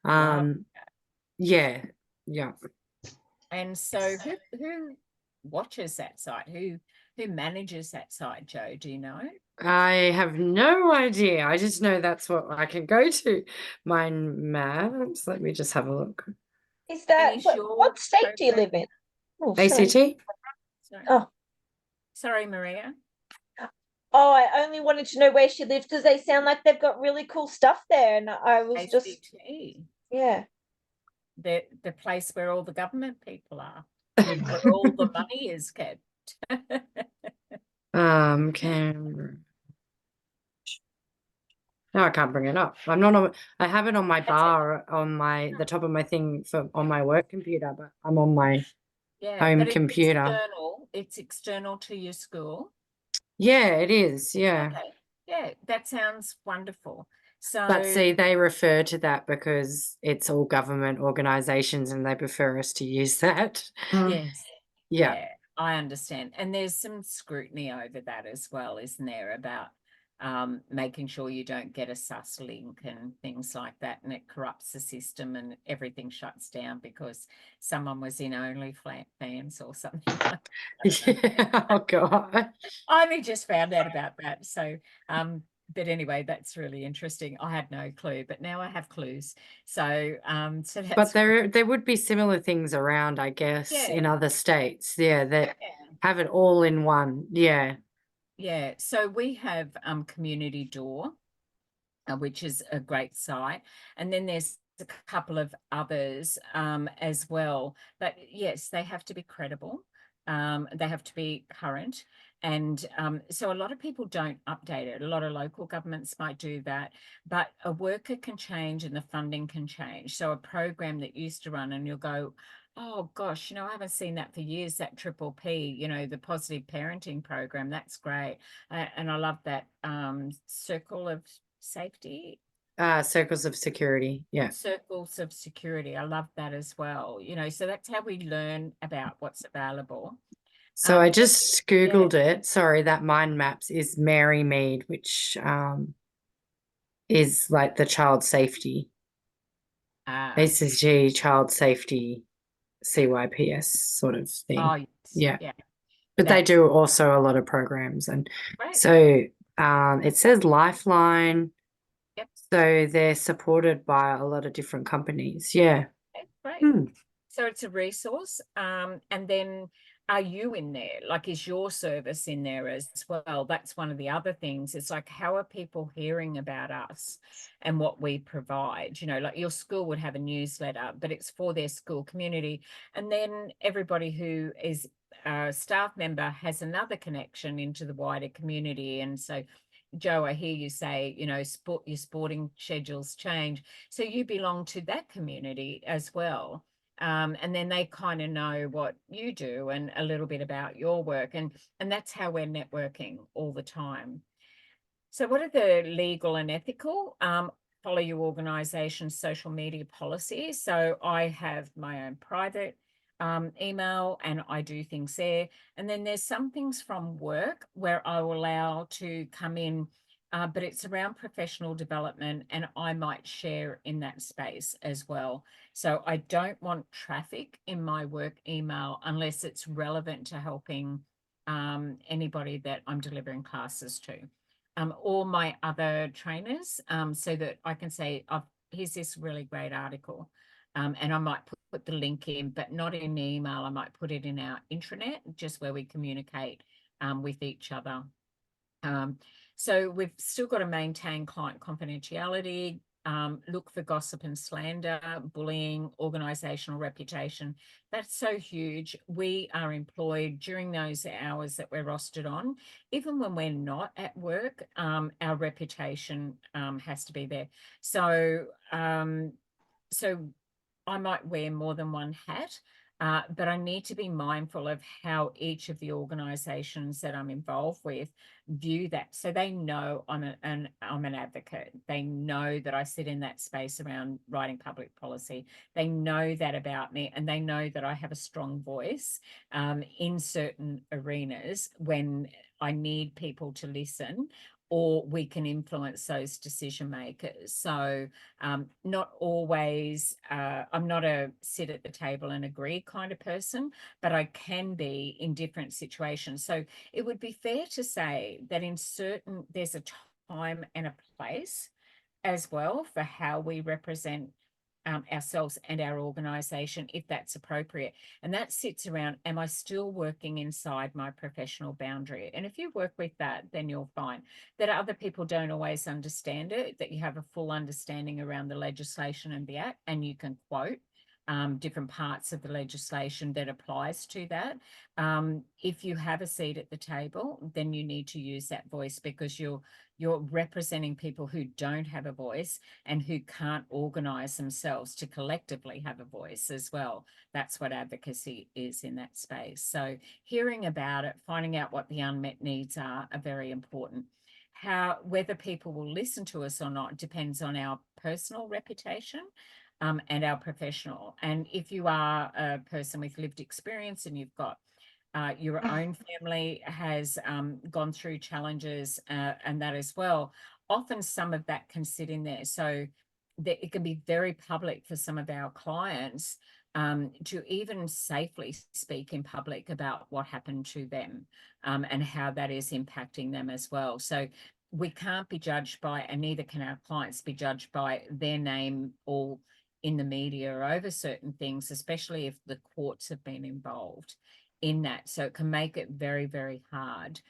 Yeah. And so who watches that site? Who manages that site, Joe? Do you know? I have no idea. I just know that's what I can go to. Mind Maps. Let me just have a look. Is that what state do you live in? Oh, sorry. ACT? Sorry. Oh. Sorry, Maria. Oh, I only wanted to know where she lives because they sound like they've got really cool stuff there, and I was ACT. just yeah. The place where all the government people are, where all the money is kept. Canberra. No, I can't bring it up. I'm not on. I have it on my bar on the top of my thing on my work computer, but I'm on my home computer. It's external to your school. Yeah, it is. Yeah. Okay. Yeah, that sounds wonderful. So, but see, they refer to that because it's all government organisations, and they prefer us to use that. Yes. Yeah. I understand. And there's some scrutiny over that as well, isn't there, about making sure you don't get a sus link and things like that, and it corrupts the system and everything shuts down because someone was in OnlyFans or something like that. Yeah. Oh God. I only just found out about that. So but anyway, that's really interesting. I had no clue, but now I have clues. So so that's, but there would be similar things around, I guess, in other states. Yeah, that have it all in one. Yeah. Yeah, so we have Community Door, which is a great site, and then there's a couple of others as well. But yes, they have to be credible. They have to be current. And so a lot of people don't update it. A lot of local governments might do that, but a worker can change and the funding can change. So a program that used to run and you'll go, oh gosh, I haven't seen that for years, that Triple P, the positive parenting program, that's great. And I love that circle of safety. Circles of security. Yeah. Circles of security. I love that as well. So that's how we learn about what's available. So I just Googled it. Sorry, that Mind Maps is Mary Mead, which is like the child safety. ACG child safety CYPS sort of thing. Oh, yes. Yeah. But they do also a lot of programs. And right. so it says Lifeline. Yep. So they're supported by a lot of different companies. Yeah. Right. So it's a resource. And then are you in there? Like, is your service in there as well? That's one of the other things. It's like, how are people hearing about us and what we provide? Like your school would have a newsletter, but it's for their school community. And then everybody who is a staff member has another connection into the wider community. And so Joe, I hear you say, your sporting schedules change. So you belong to that community as well. And then they kind of know what you do and a little bit about your work. And that's how we're networking all the time. So what are the legal and ethical? Follow your organization's social media policies. So I have my own private email and I do things there. And then there's some things from work where I will allow to come in, but it's around professional development and I might share in that space as well. So I don't want traffic in my work email unless it's relevant to helping anybody that I'm delivering classes to. Or my other trainers, so that I can say, here's this really great article. And I might put the link in, but not in the email. I might put it in our intranet, just where we communicate with each other. So we've still got to maintain client confidentiality, look for gossip and slander, bullying, organizational reputation. That's so huge. We are employed during those hours that we're rostered on. Even when we're not at work, our reputation has to be there. So I might wear more than one hat, but I need to be mindful of how each of the organisations that I'm involved with view that. So they know I'm an advocate. They know that I sit in that space around writing public policy. They know that about me, and they know that I have a strong voice in certain arenas when I need people to listen, or we can influence those decision makers. So not always, I'm not a sit at the table and agree kind of person, but I can be in different situations. So it would be fair to say that there's a time and a place as well for how we represent ourselves and our organisation, if that's appropriate. And that sits around, am I still working inside my professional boundary? And if you work with that, then you'll find that other people don't always understand it, that you have a full understanding around the legislation and the act, and you can quote different parts of the legislation that applies to that. If you have a seat at the table, then you need to use that voice, because you're representing people who don't have a voice and who can't organise themselves to collectively have a voice as well. That's what advocacy is in that space. So hearing about it, finding out what the unmet needs are very important. Whether people will listen to us or not depends on our personal reputation and our professional. And if you are a person with lived experience and you've got your own family has gone through challenges and that as well, often some of that can sit in there. So that it can be very public for some of our clients to even safely speak in public about what happened to them and how that is impacting them as well. So we can't be judged by, and neither can our clients be judged by, their name or in the media over certain things, especially if the courts have been involved in that. So it can make it very, very hard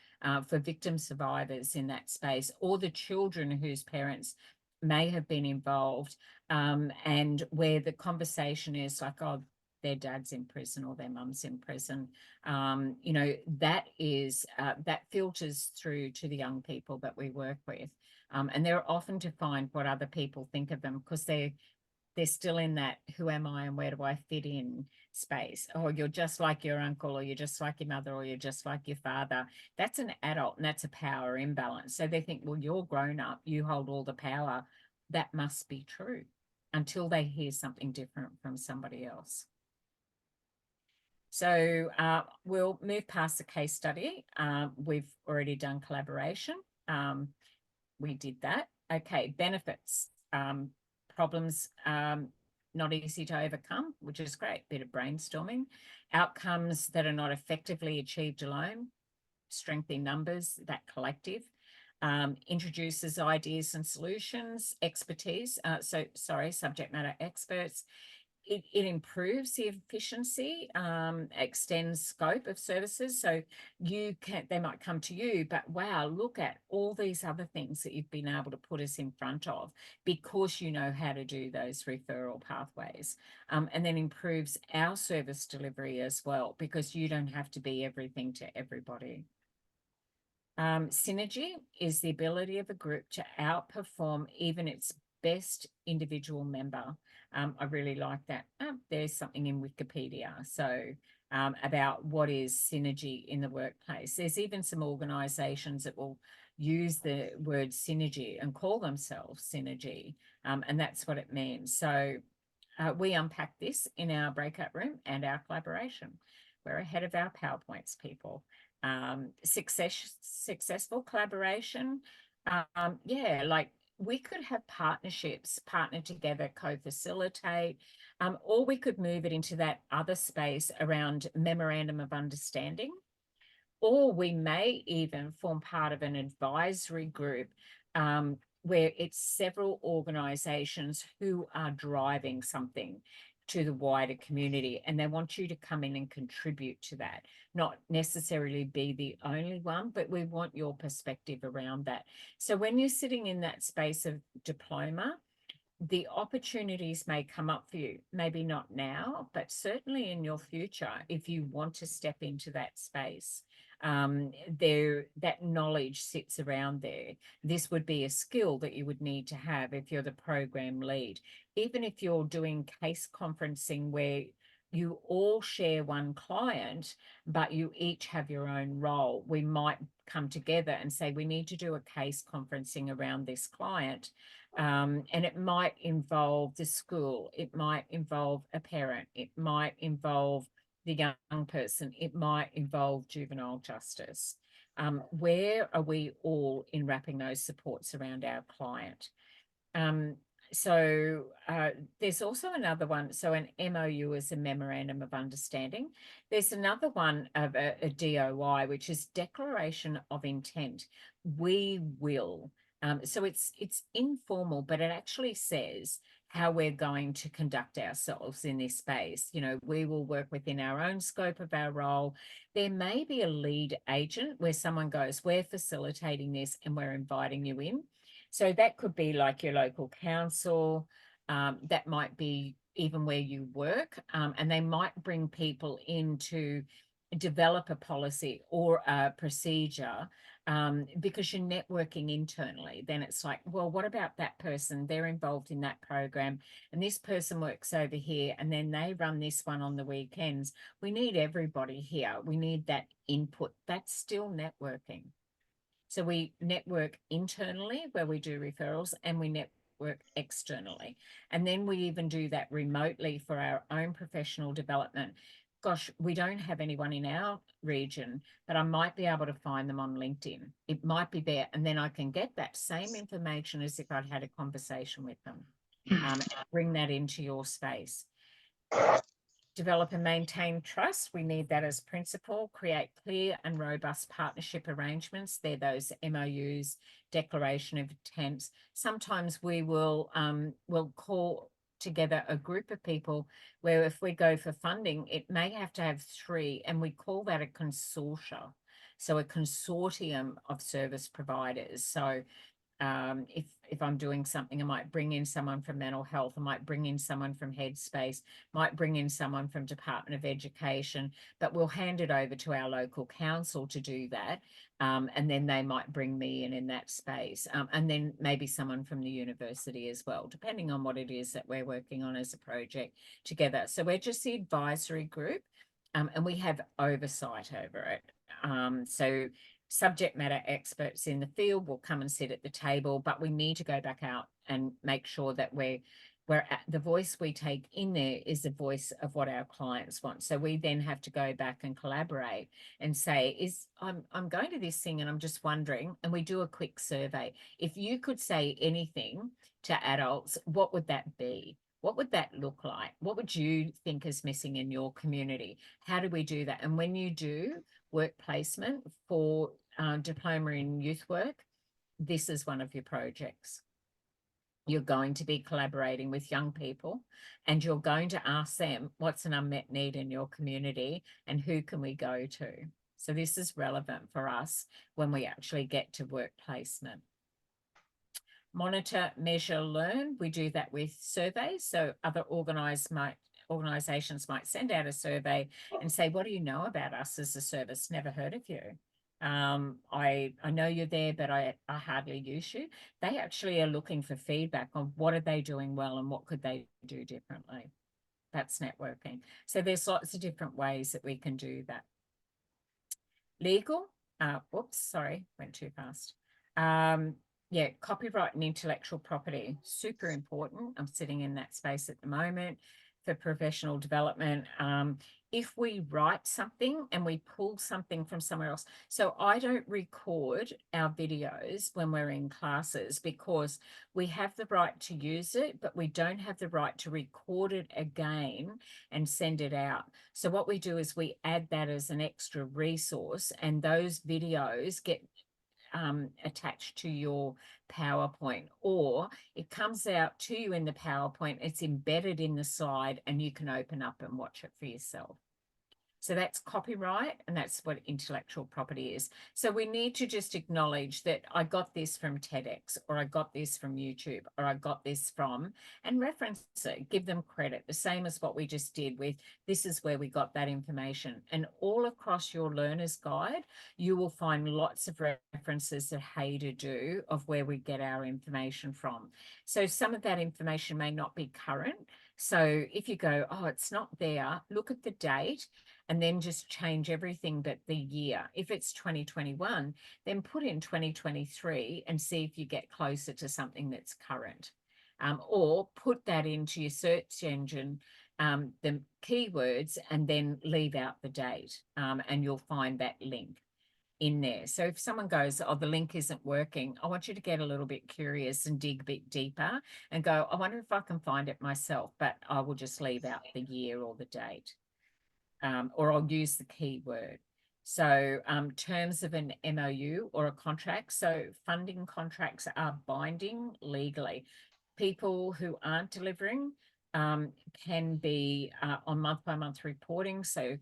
for victim survivors in that space, or the children whose parents may have been involved, and where the conversation is like, oh, their dad's in prison or their mum's in prison. You know, that is that filters through to the young people that we work with. And they're often defined what other people think of them, because they're still in that who am I and where do I fit in space. Or you're just like your uncle, or you're just like your mother, or you're just like your father. That's an adult, and that's a power imbalance. So they think, well, you're grown up, you hold all the power. That must be true, until they hear something different from somebody else. So we'll move past the case study. We've already done collaboration. We did that. Okay, benefits. Problems not easy to overcome, which is great. Bit of brainstorming. Outcomes that are not effectively achieved alone. Strength in numbers, that collective. Introduces ideas and solutions. Expertise. Subject matter experts. It improves the efficiency, extends scope of services. So they might come to you, but wow, look at all these other things that you've been able to put us in front of, because you know how to do those referral pathways. And then improves our service delivery as well, because you don't have to be everything to everybody. Synergy is the ability of a group to outperform even its best individual member. I really like that. There's something in Wikipedia. So about what is synergy in the workplace. There's even some organisations that will use the word synergy and call themselves synergy. And that's what it means. So we unpack this in our breakout room and our collaboration. We're ahead of our PowerPoints, people. Successful collaboration. Yeah, like we could have partnerships, partner together, co-facilitate, or we could move it into that other space around memorandum of understanding, or we may even form part of an advisory group where it's several organisations who are driving something to the wider community, and they want you to come in and contribute to that, not necessarily be the only one, but we want your perspective around that. So when you're sitting in that space of diploma, the opportunities may come up for you, maybe not now, but certainly in your future, if you want to step into that space. That knowledge sits around there. This would be a skill that you would need to have if you're the program lead. Even if you're doing case conferencing where you all share one client, but you each have your own role, we might come together and say, we need to do a case conferencing around this client. And it might involve the school, it might involve a parent, it might involve the young person, it might involve juvenile justice. Where are we all in wrapping those supports around our client? So there's also another one. So an MOU is a memorandum of understanding. There's another one of a DOI, which is declaration of intent. We will. So it's informal, but it actually says how we're going to conduct ourselves in this space. You know, we will work within our own scope of our role. There may be a lead agent where someone goes, we're facilitating this and we're inviting you in. So that could be like your local council, that might be even where you work, and they might bring people in to develop a policy or a procedure, because you're networking internally. Then it's like, well, what about that person? They're involved in that program, and this person works over here, and then they run this one on the weekends. We need everybody here. We need that input. That's still networking. So we network internally where we do referrals, and we network externally. And then we even do that remotely for our own professional development. Gosh, we don't have anyone in our region, but I might be able to find them on LinkedIn. It might be there. And then I can get that same information as if I'd had a conversation with them. Bring that into your space. Develop and maintain trust. We need that as principle. Create clear and robust partnership arrangements. They're those MOUs, declaration of intents. Sometimes we will we'll call together a group of people where if we go for funding, it may have to have 3, and we call that a consortia. So a consortium of service providers. So If I'm doing something, I might bring in someone from mental health, I might bring in someone from Headspace, might bring in someone from Department of Education, but we'll hand it over to our local council to do that. And then they might bring me in that space. And then maybe someone from the university as well, depending on what it is that we're working on as a project together. So we're just the advisory group, and we have oversight over it. So subject matter experts in the field will come and sit at the table, but we need to go back out and make sure that we're at the voice we take in there is the voice of what our clients want. So we then have to go back and collaborate and say, I'm going to this thing and I'm just wondering, and we do a quick survey. If you could say anything to adults, what would that be? What would that look like? What would you think is missing in your community? How do we do that? And when you do work placement for diploma in youth work, this is one of your projects. You're going to be collaborating with young people and you're going to ask them what's an unmet need in your community and who can we go to. So this is relevant for us when we actually get to work placement. Monitor, measure, learn. We do that with surveys. So other organisations might send out a survey and say, what do you know about us as a service? Never heard of you. I know you're there, but I hardly use you. They actually are looking for feedback on what are they doing well and what could they do differently. That's networking. So there's lots of different ways that we can do that. Legal, whoops, sorry, went too fast. Yeah, copyright and intellectual property, super important. I'm sitting in that space at the moment for professional development. If we write something and we pull something from somewhere else. So I don't record our videos when we're in classes because we have the right to use it, but we don't have the right to record it again and send it out. So what we do is we add that as an extra resource, and those videos get attached to your PowerPoint, or it comes out to you in the PowerPoint, it's embedded in the slide and you can open up and watch it for yourself. So that's copyright, and that's what intellectual property is. So we need to just acknowledge that I got this from TEDx, or I got this from YouTube, or I got this from, and reference it, give them credit, the same as what we just did with this is where we got that information. And all across your learner's guide, you will find lots of references that hey to do of where we get our information from. So some of that information may not be current. So if you go, oh, it's not there, look at the date and then just change everything but the year. If it's 2021, then put in 2023 and see if you get closer to something that's current. Or put that into your search engine, the keywords, and then leave out the date, and you'll find that link in there. So if someone goes, oh, the link isn't working, I want you to get a little bit curious and dig a bit deeper and go, I wonder if I can find it myself, but I will just leave out the year or the date, or I'll use the keyword. So terms of an MOU or a contract. So funding contracts are binding legally. People who aren't delivering can be on month-by-month reporting. So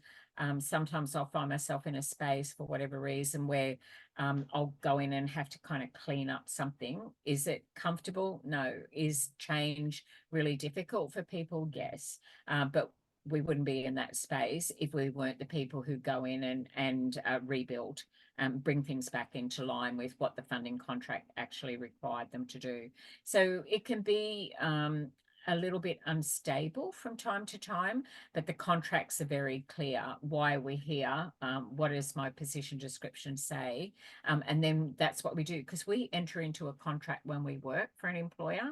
sometimes I'll find myself in a space for whatever reason where I'll go in and have to kind of clean up something. Is it comfortable? No. Is change really difficult for people? Yes. But we wouldn't be in that space if we weren't the people who go in and rebuild, bring things back into line with what the funding contract actually required them to do. So it can be a little bit unstable from time to time, but the contracts are very clear. Why we're here, what does my position description say? And then that's what we do, because we enter into a contract when we work for an employer.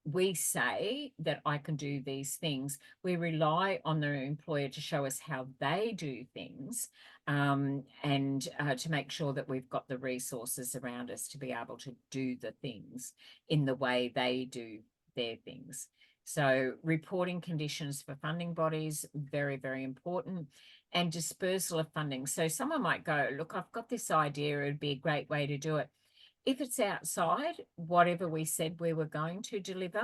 We say that I can do these things. We rely on the employer to show us how they do things, and to make sure that we've got the resources around us to be able to do the things in the way they do their things. So reporting conditions for funding bodies, very, very important. And dispersal of funding. So someone might go, look, I've got this idea, it'd be a great way to do it. If it's outside whatever we said we were going to deliver,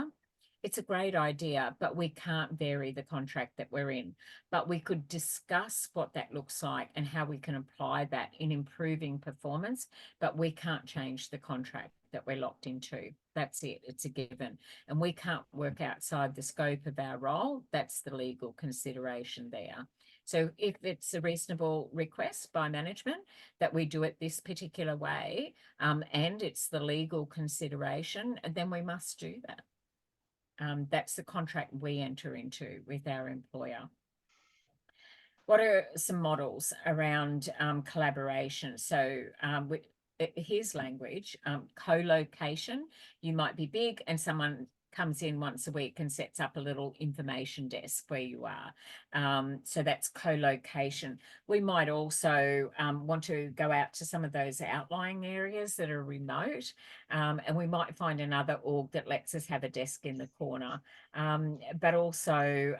it's a great idea, but we can't vary the contract that we're in. But we could discuss what that looks like and how we can apply that in improving performance, but we can't change the contract that we're locked into. That's it. It's a given. And we can't work outside the scope of our role. That's the legal consideration there. So if it's a reasonable request by management that we do it this particular way, and it's the legal consideration, then we must do that. That's the contract we enter into with our employer. What are some models around collaboration? So here's language, co-location. You might be big and someone comes in once a week and sets up a little information desk where you are. So that's co-location. We might also want to go out to some of those outlying areas that are remote, and we might find another org that lets us have a desk in the corner. But also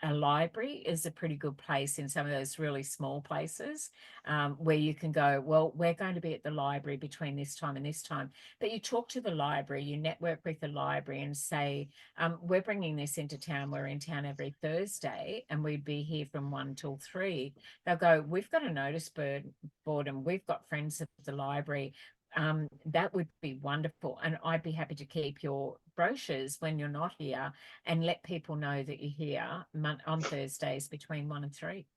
a library is a pretty good place in some of those really small places where you can go, well, we're going to be at the library between this time and this time. But you talk to the library, you network with the library and say, we're bringing this into town. We're in town every Thursday and we'd be here from 1 till 3. They'll go, we've got a notice board and we've got friends at the library. That would be wonderful. And I'd be happy to keep your brochures when you're not here and let people know that you're here on Thursdays between 1 and 3.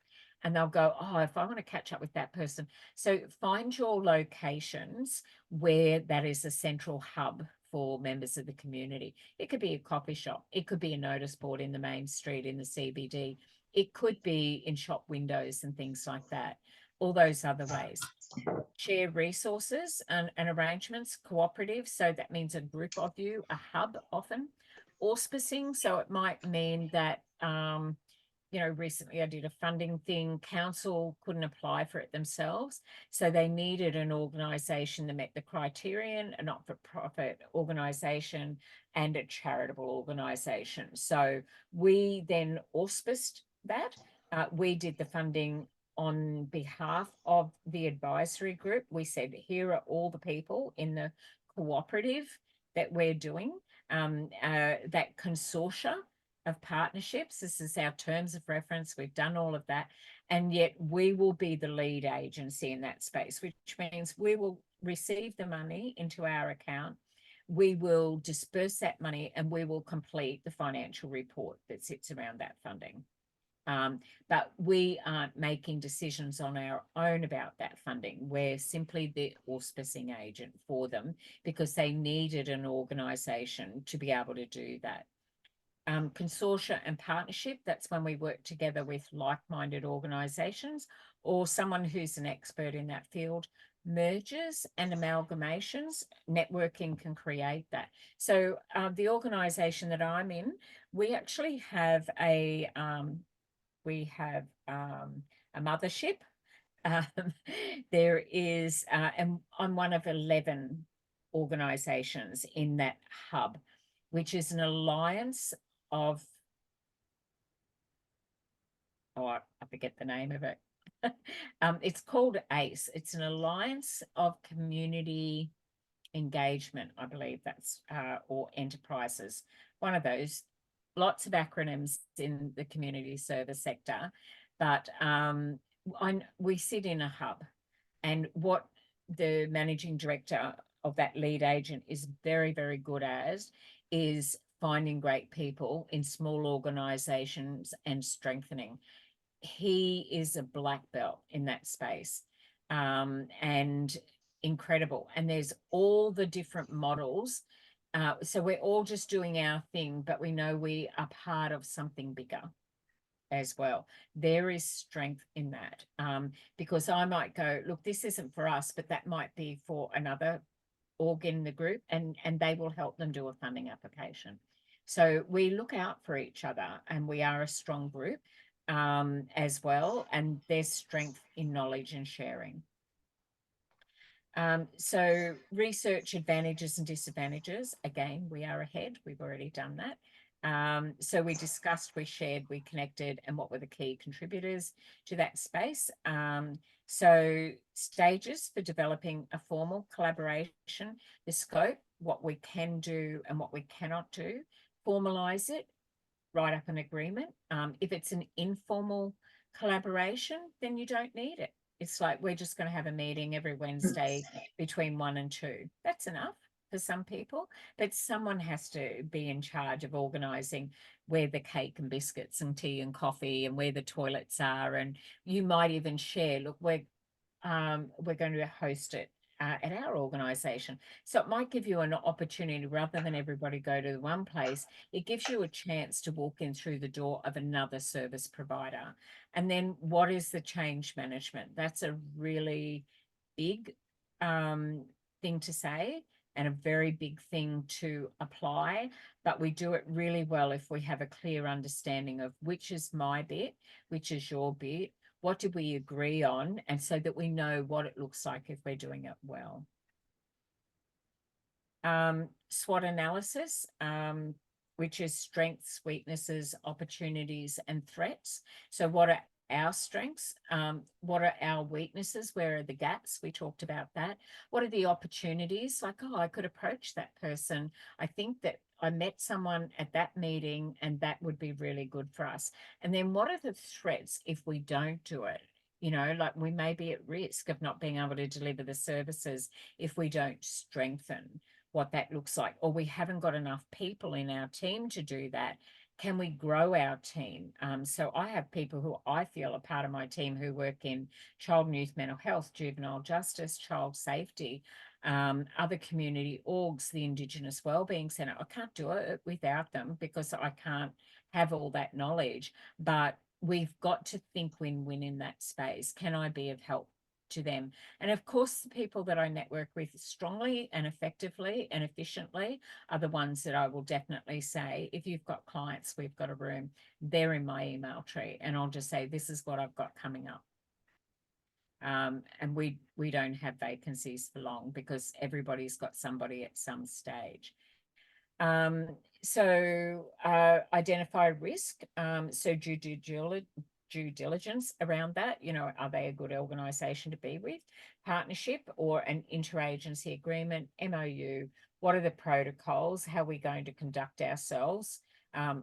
And they'll go, oh, if I want to catch up with that person. So find your locations where that is a central hub for members of the community. It could be a coffee shop. It could be a notice board in the main street in the CBD. It could be in shop windows and things like that. All those other ways. Share resources and arrangements, cooperative. So that means a group of you, a hub often. Auspicing. So it might mean that, you know, recently I did a funding thing. Council couldn't apply for it themselves. So they needed an organisation that met the criterion, a not-for-profit organisation and a charitable organisation. So we then auspiced that. We did the funding on behalf of the advisory group. We said, here are all the people in the cooperative that we're doing, that consortia of partnerships. This is our terms of reference. We've done all of that. And yet we will be the lead agency in that space, which means we will receive the money into our account. We will disperse that money and we will complete the financial report that sits around that funding. But we aren't making decisions on our own about that funding. We're simply the auspicing agent for them because they needed an organisation to be able to do that. Consortia and partnership, that's when we work together with like-minded organisations or someone who's an expert in that field. Mergers and amalgamations, networking can create that. So the organisation that I'm in, we actually have a mothership. There is, and I'm one of 11 organisations in that hub, which is an alliance of, I forget the name of it. It's called ACE. It's an alliance of community engagement, I believe that's, or enterprises. One of those. Lots of acronyms in the community service sector, but we sit in a hub, and what the managing director of that lead agent is very, very good at is finding great people in small organisations and strengthening. He is a black belt in that space, and incredible. And there's all the different models. So we're all just doing our thing, but we know we are part of something bigger as well. There is strength in that, because I might go, look, this isn't for us, but that might be for another org in the group, and they will help them do a funding application. So we look out for each other, and we are a strong group as well, and there's strength in knowledge and sharing. So research advantages and disadvantages, again, we are ahead. We've already done that. So we discussed, we shared, we connected, and what were the key contributors to that space. So stages for developing a formal collaboration, the scope, what we can do and what we cannot do, formalize it, write up an agreement. If it's an informal collaboration, then you don't need it. It's like, we're just going to have a meeting every Wednesday between 1 and 2. That's enough for some people, but someone has to be in charge of organising where the cake and biscuits and tea and coffee and where the toilets are. And you might even share, look, we're going to host it at our organisation. So it might give you an opportunity, rather than everybody go to one place, it gives you a chance to walk in through the door of another service provider. And then what is the change management? That's a really big thing to say, and a very big thing to apply, but we do it really well if we have a clear understanding of which is my bit, which is your bit, what did we agree on, and so that we know what it looks like if we're doing it well. SWOT analysis, which is strengths, weaknesses, opportunities, and threats. So what are our strengths? What are our weaknesses? Where are the gaps? We talked about that. What are the opportunities? Like, oh, I could approach that person. I think that I met someone at that meeting and that would be really good for us. And then what are the threats if we don't do it? You know, like, we may be at risk of not being able to deliver the services if we don't strengthen what that looks like, or we haven't got enough people in our team to do that. Can we grow our team? So I have people who I feel are part of my team who work in child and youth mental health, juvenile justice, child safety, other community orgs, the Indigenous Wellbeing Centre. I can't do it without them because I can't have all that knowledge, but we've got to think win-win in that space. Can I be of help to them? And of course, the people that I network with strongly and effectively and efficiently are the ones that I will definitely say, if you've got clients, we've got a room, they're in my email tree, and I'll just say, this is what I've got coming up. And we don't have vacancies for long because everybody's got somebody at some stage. So identify risk. So due diligence around that, you know, are they a good organisation to be with? Partnership or an interagency agreement, MOU, what are the protocols? How are we going to conduct ourselves?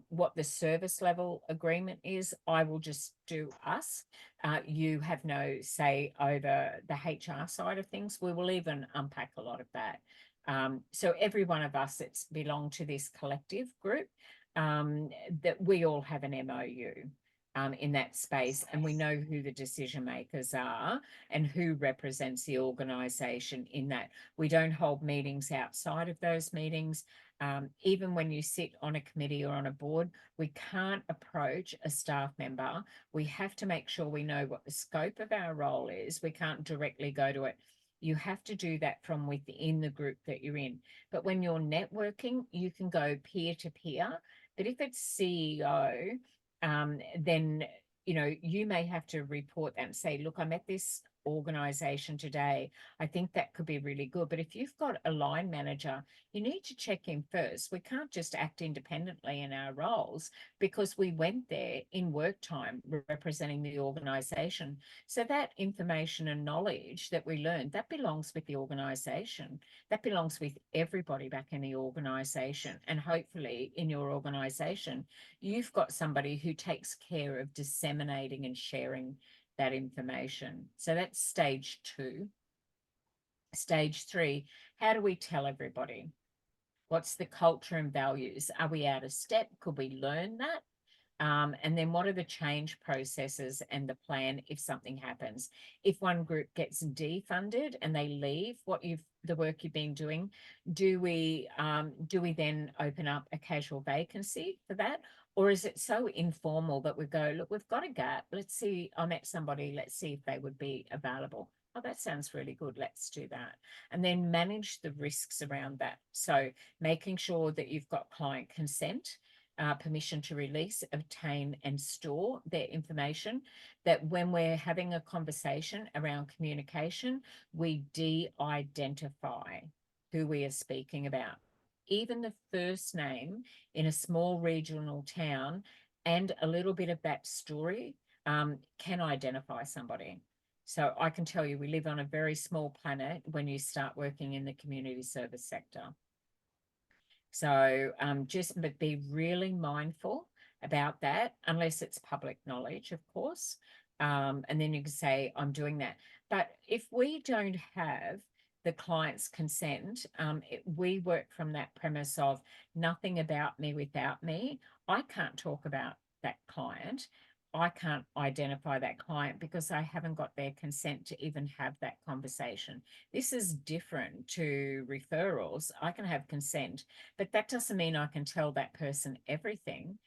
What the service level agreement is. I will just do us. You have no say over the HR side of things. We will even unpack a lot of that. So every one of us that's belong to this collective group, that we all have an MOU in that space, and we know who the decision makers are and who represents the organisation in that. We don't hold meetings outside of those meetings. Even when you sit on a committee or on a board, we can't approach a staff member. We have to make sure we know what the scope of our role is. We can't directly go to it. You have to do that from within the group that you're in. But when you're networking, you can go peer to peer. But if it's CEO, then, you know, you may have to report that and say, look, I'm at this organisation today. I think that could be really good. But if you've got a line manager, you need to check in first. We can't just act independently in our roles because we went there in work time representing the organisation. So that information and knowledge that we learned, that belongs with the organisation. That belongs with everybody back in the organisation. And hopefully in your organisation, you've got somebody who takes care of disseminating and sharing that information. So that's stage 2. Stage 3, how do we tell everybody? What's the culture and values? Are we out of step? Could we learn that? And then what are the change processes and the plan if something happens? If one group gets defunded and they leave the work you've been doing, do we then open up a casual vacancy for that? Or is it so informal that we go, look, we've got a gap. Let's see, I met somebody, let's see if they would be available. Oh, that sounds really good. Let's do that. And then manage the risks around that. So making sure that you've got client consent, permission to release, obtain and store their information, that when we're having a conversation around communication, we de-identify who we are speaking about. Even the first name in a small regional town and a little bit of that story can identify somebody. So I can tell you, we live on a very small planet when you start working in the community service sector. So just be really mindful about that, unless it's public knowledge, of course. And then you can say, I'm doing that. But if we don't have the client's consent, we work from that premise of nothing about me without me. I can't talk about that client. I can't identify that client because I haven't got their consent to even have that conversation. This is different to referrals. I can have consent, but that doesn't mean I can tell that person everything.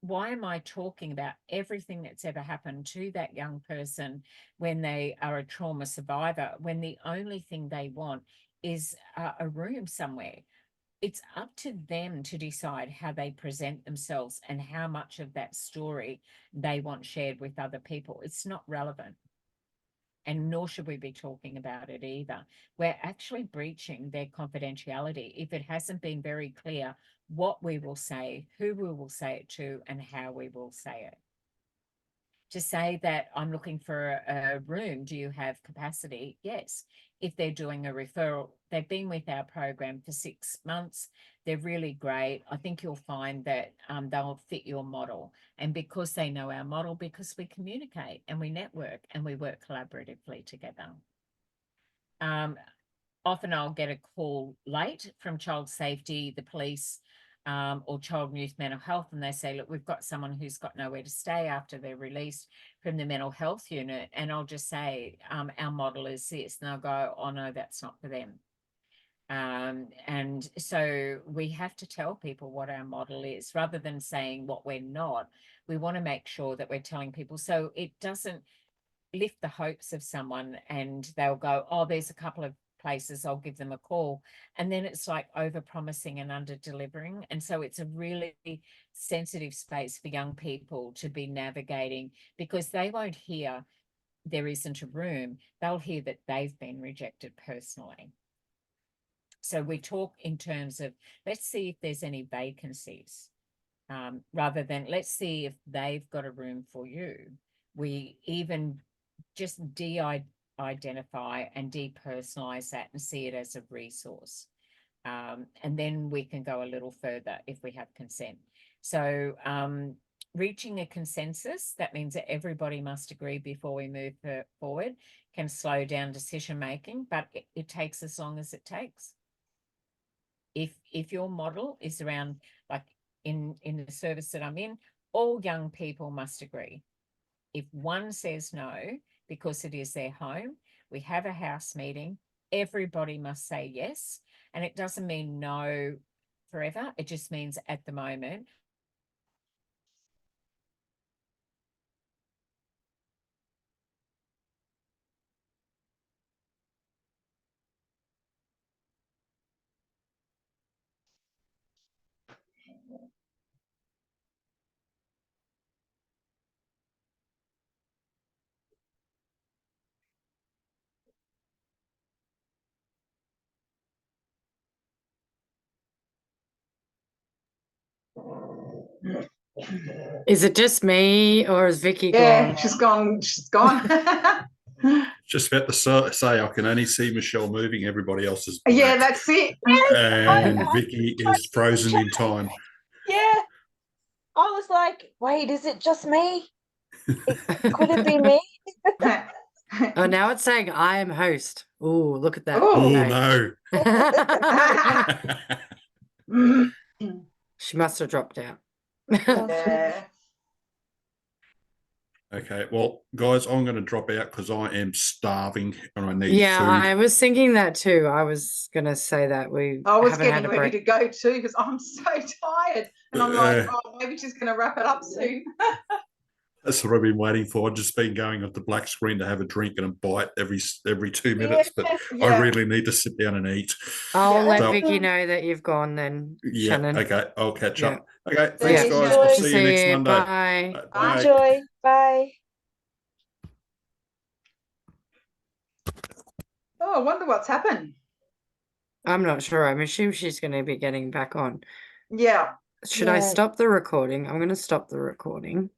Why am I talking about everything that's ever happened to that young person when they are a trauma survivor, when the only thing they want is a room somewhere? It's up to them to decide how they present themselves and how much of that story they want shared with other people. It's not relevant. And nor should we be talking about it either. We're actually breaching their confidentiality if it hasn't been very clear what we will say, who we will say it to, and how we will say it. To say that I'm looking for a room, do you have capacity? Yes. If they're doing a referral, they've been with our program for 6 months, they're really great. I think you'll find that they'll fit your model. And because they know our model, because we communicate and we network and we work collaboratively together. Often I'll get a call late from child safety, the police, or child and youth mental health, and they say, look, we've got someone who's got nowhere to stay after they're released from the mental health unit. And I'll just say, our model is this. And they'll go, oh no, that's not for them. And so we have to tell people what our model is rather than saying what we're not. We want to make sure that we're telling people so it doesn't lift the hopes of someone and they'll go, oh, there's a couple of places, I'll give them a call. And then it's like over promising and under delivering. And so it's a really sensitive space for young people to be navigating because they won't hear there isn't a room. They'll hear that they've been rejected personally. So we talk in terms of, let's see if there's any vacancies, rather than let's see if they've got a room for you. We even just de-identify and depersonalize that and see it as a resource. And then we can go a little further if we have consent. So reaching a consensus, that means that everybody must agree before we move forward, can slow down decision making, but it takes as long as it takes. If your model is around, like in the service that I'm in, all young people must agree. If one says no, because it is their home, we have a house meeting, everybody must say yes. And it doesn't mean no forever. It just means at the moment. Is it just me or is Vicky Yeah, gone? she's gone. She's gone. Just about to say, I can only see Michelle moving. Everybody else is black. Yeah, that's it. And Vicky is frozen in time. Yeah. I was like, wait, is it just me? Could it be me? Oh, now it's saying I am host. Oh, look at that. Oh. No. She must have dropped out. Yeah. Okay, well, guys, I'm going to drop out because I am starving and I need Yeah, food. I was thinking that too. I was going to say that I was haven't had getting a ready break. to go too because I'm so tired. And I'm like, oh, maybe she's going to wrap it up soon. That's what I've been waiting for. I've just been going off the black screen to have a drink and a bite every 2 minutes, but Yeah. I really need to sit down and eat. I'll let So- Vicky know that you've gone then, Yeah, Shannon. okay, I'll catch Yeah. up. Okay, See thanks, you, guys. Shannon. I'll To see you next Monday. Bye. Bye. Enjoy. Bye. Oh, I wonder what's happened. I'm not sure. I'm assuming she's going to be getting back on. Yeah. Should I Yeah. stop the recording? I'm going to stop the recording.